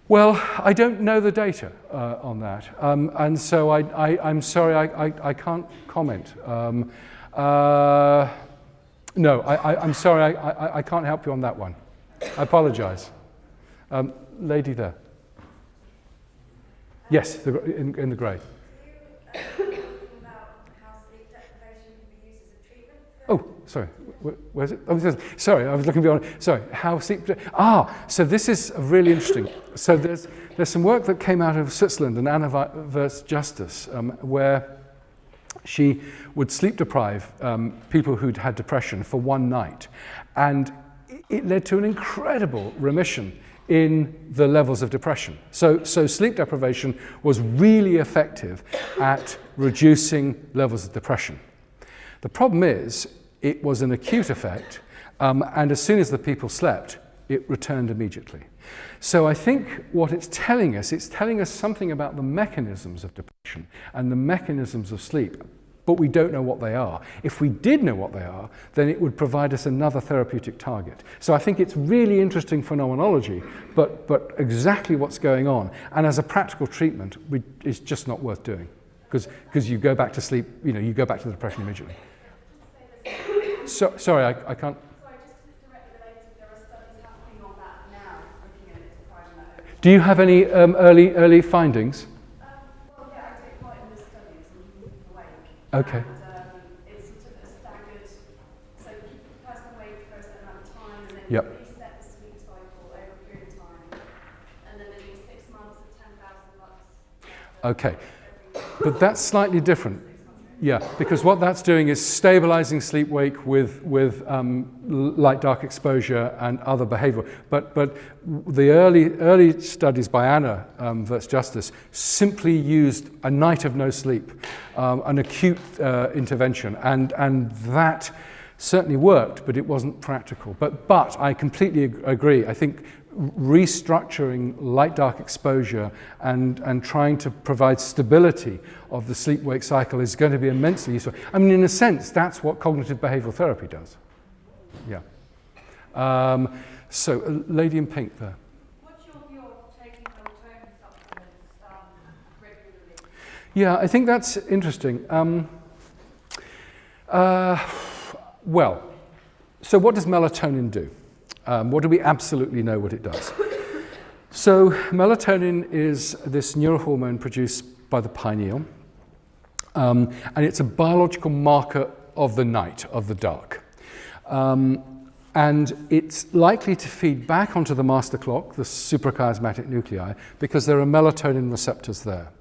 A: Well, I don't know the data on that, and so I'm sorry, I can't comment. No, I'm sorry, I can't help you on that one. I apologise. Lady there. Yes, in the grey. Oh, sorry. Where's it? Oh, sorry, I was looking beyond. Sorry, how sleep? So this is really interesting. So there's some work that came out of Switzerland and Anna versus Justice, where she would sleep deprive people who'd had depression for one night, and it led to an incredible remission in the levels of depression. So sleep deprivation was really effective at reducing levels of depression. The problem is, it was an acute effect, and as soon as the people slept, it returned immediately. So I think what it's telling us something about the mechanisms of depression and the mechanisms of sleep, but we don't know what they are. If we did know what they are, then it would provide us another therapeutic target. So I think it's really interesting phenomenology, but exactly what's going on, and as a practical treatment, it's just not worth doing, because you go back to sleep, you go back to the depression immediately. Sorry, I can't.
B: Sorry, just directly related, there are studies happening on that now, looking at it to find that.
A: Do you have any early findings?
B: Well, yeah, I take part in this study, it's awake.
A: Okay.
B: And it's sort of a staggered, so you keep the person awake for a certain amount of time, and then
A: Yep.
B: you reset the sleep cycle over a period of time. And then they do 6 months at 10,000 lux.
A: Okay. But that's slightly different. Yeah, because what that's doing is stabilizing sleep-wake with light-dark exposure and other behavior. But the early studies by Anna versus Justice simply used a night of no sleep, an acute intervention, and that certainly worked, but it wasn't practical. But I completely agree. I think restructuring light-dark exposure and trying to provide stability of the sleep-wake cycle is going to be immensely useful. I mean, in a sense, that's what cognitive behavioral therapy does. Yeah. So, a lady in pink there.
C: What's your view of taking melatonin supplements regularly?
A: Yeah, I think that's interesting. Well, so what does melatonin do? What do we absolutely know what it does? So melatonin is this neurohormone produced by the pineal, and it's a biological marker of the night, of the dark. And it's likely to feed back onto the master clock, the suprachiasmatic nuclei, because there are melatonin receptors there.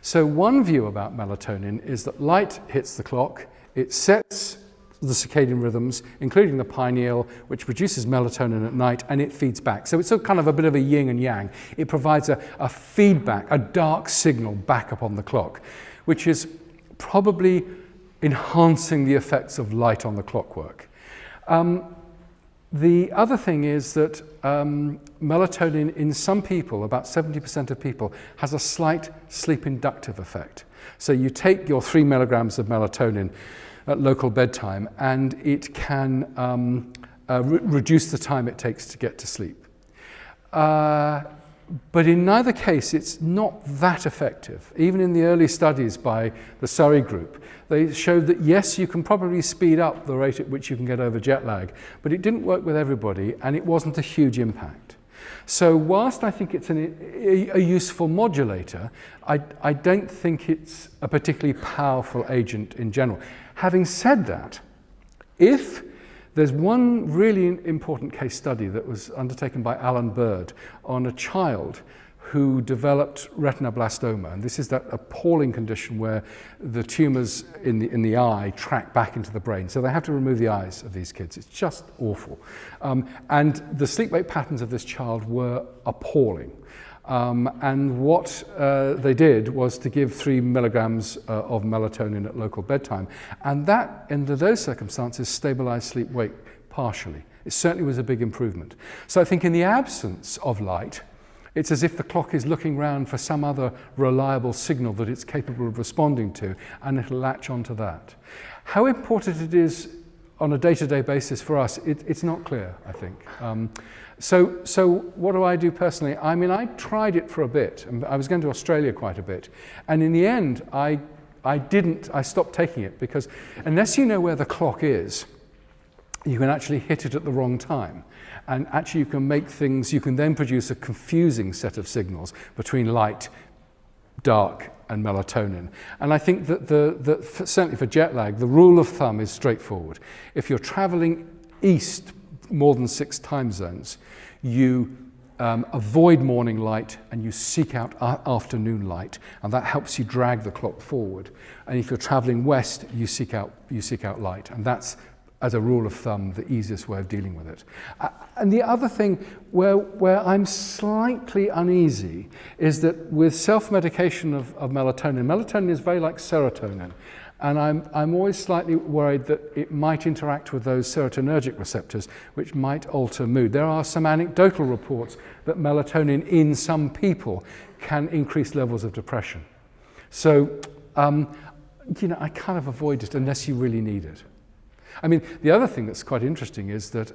A: So one view about melatonin is that light hits the clock, it sets the circadian rhythms, including the pineal, which produces melatonin at night, and it feeds back. So it's a kind of a bit of a yin and yang. It provides a feedback, a dark signal back up on the clock, which is probably enhancing the effects of light on the clockwork. The other thing is that melatonin in some people, about 70% of people, has a slight sleep inductive effect. So you take your 3 milligrams of melatonin at local bedtime, and it can reduce the time it takes to get to sleep. But in neither case, it's not that effective. Even in the early studies by the Surrey group, they showed that yes, you can probably speed up the rate at which you can get over jet lag, but it didn't work with everybody, and it wasn't a huge impact. So whilst I think it's a useful modulator, I don't think it's a particularly powerful agent in general. Having said that, if there's one really important case study that was undertaken by Alan Bird on a child who developed retinoblastoma, and this is that appalling condition where the tumours in the eye track back into the brain. So they have to remove the eyes of these kids. It's just awful. And the sleep-wake patterns of this child were appalling. And what they did was to give 3 milligrams of melatonin at local bedtime. And that, under those circumstances, stabilized sleep-wake partially. It certainly was a big improvement. So I think in the absence of light, It's as if the clock is looking round for some other reliable signal that it's capable of responding to, and it'll latch onto that. How important it is on a day-to-day basis for us, it's not clear, I think. So what do I do personally? I mean, I tried it for a bit. I was going to Australia quite a bit. And in the end, I stopped taking it, because unless you know where the clock is, you can actually hit it at the wrong time. And actually you can then produce a confusing set of signals between light, dark, and melatonin. And I think that certainly for jet lag, the rule of thumb is straightforward. If you're traveling east more than 6 time zones, you avoid morning light and you seek out afternoon light, and that helps you drag the clock forward. And if you're traveling west, you seek out light, and that's, as a rule of thumb, the easiest way of dealing with it. And the other thing where I'm slightly uneasy is that with self-medication of melatonin is very like serotonin, and I'm always slightly worried that it might interact with those serotonergic receptors, which might alter mood. There are some anecdotal reports that melatonin in some people can increase levels of depression. So, I kind of avoid it unless you really need it. I mean, the other thing that's quite interesting is that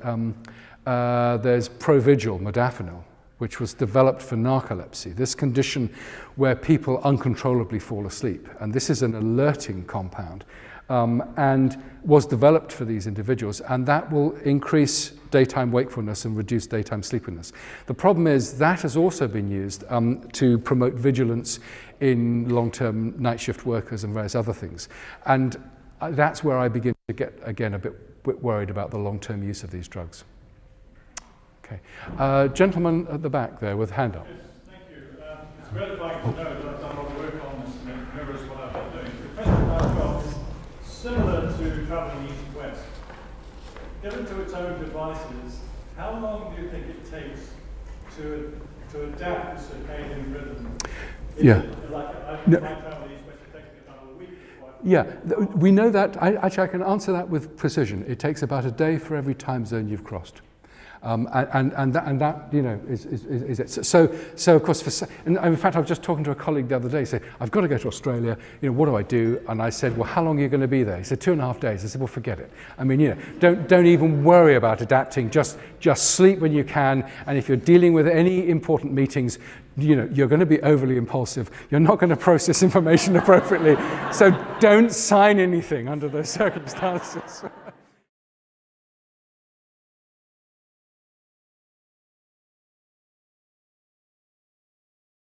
A: there's Provigil, modafinil, which was developed for narcolepsy, this condition where people uncontrollably fall asleep. And this is an alerting compound, and was developed for these individuals, and that will increase daytime wakefulness and reduce daytime sleepiness. The problem is that has also been used to promote vigilance in long-term night shift workers and various other things. And that's where I begin to get, again, a bit worried about the long-term use of these drugs. Okay. Gentleman at the back there with hand up.
H: Yes, thank you. It's gratifying to know that I've done a lot of work on this and it mirrors what I've been doing. The question I've got is similar to travelling east-west. Given to its own devices, how long do you think it takes to adapt the circadian rhythm?
A: Yeah.
H: My travel east-west, it takes me about a week.
A: Yeah, we know that. I can answer that with precision. It takes about a day for every time zone you've crossed. And that is it. So of course, and in fact, I was just talking to a colleague the other day. Said, "I've got to go to Australia. What do I do?" And I said, "Well, how long are you going to be there?" He said, 2.5 days. I said, "Well, forget it. I mean, don't even worry about adapting. Just sleep when you can. And if you're dealing with any important meetings, you're going to be overly impulsive. You're not going to process information appropriately. So don't sign anything under those circumstances."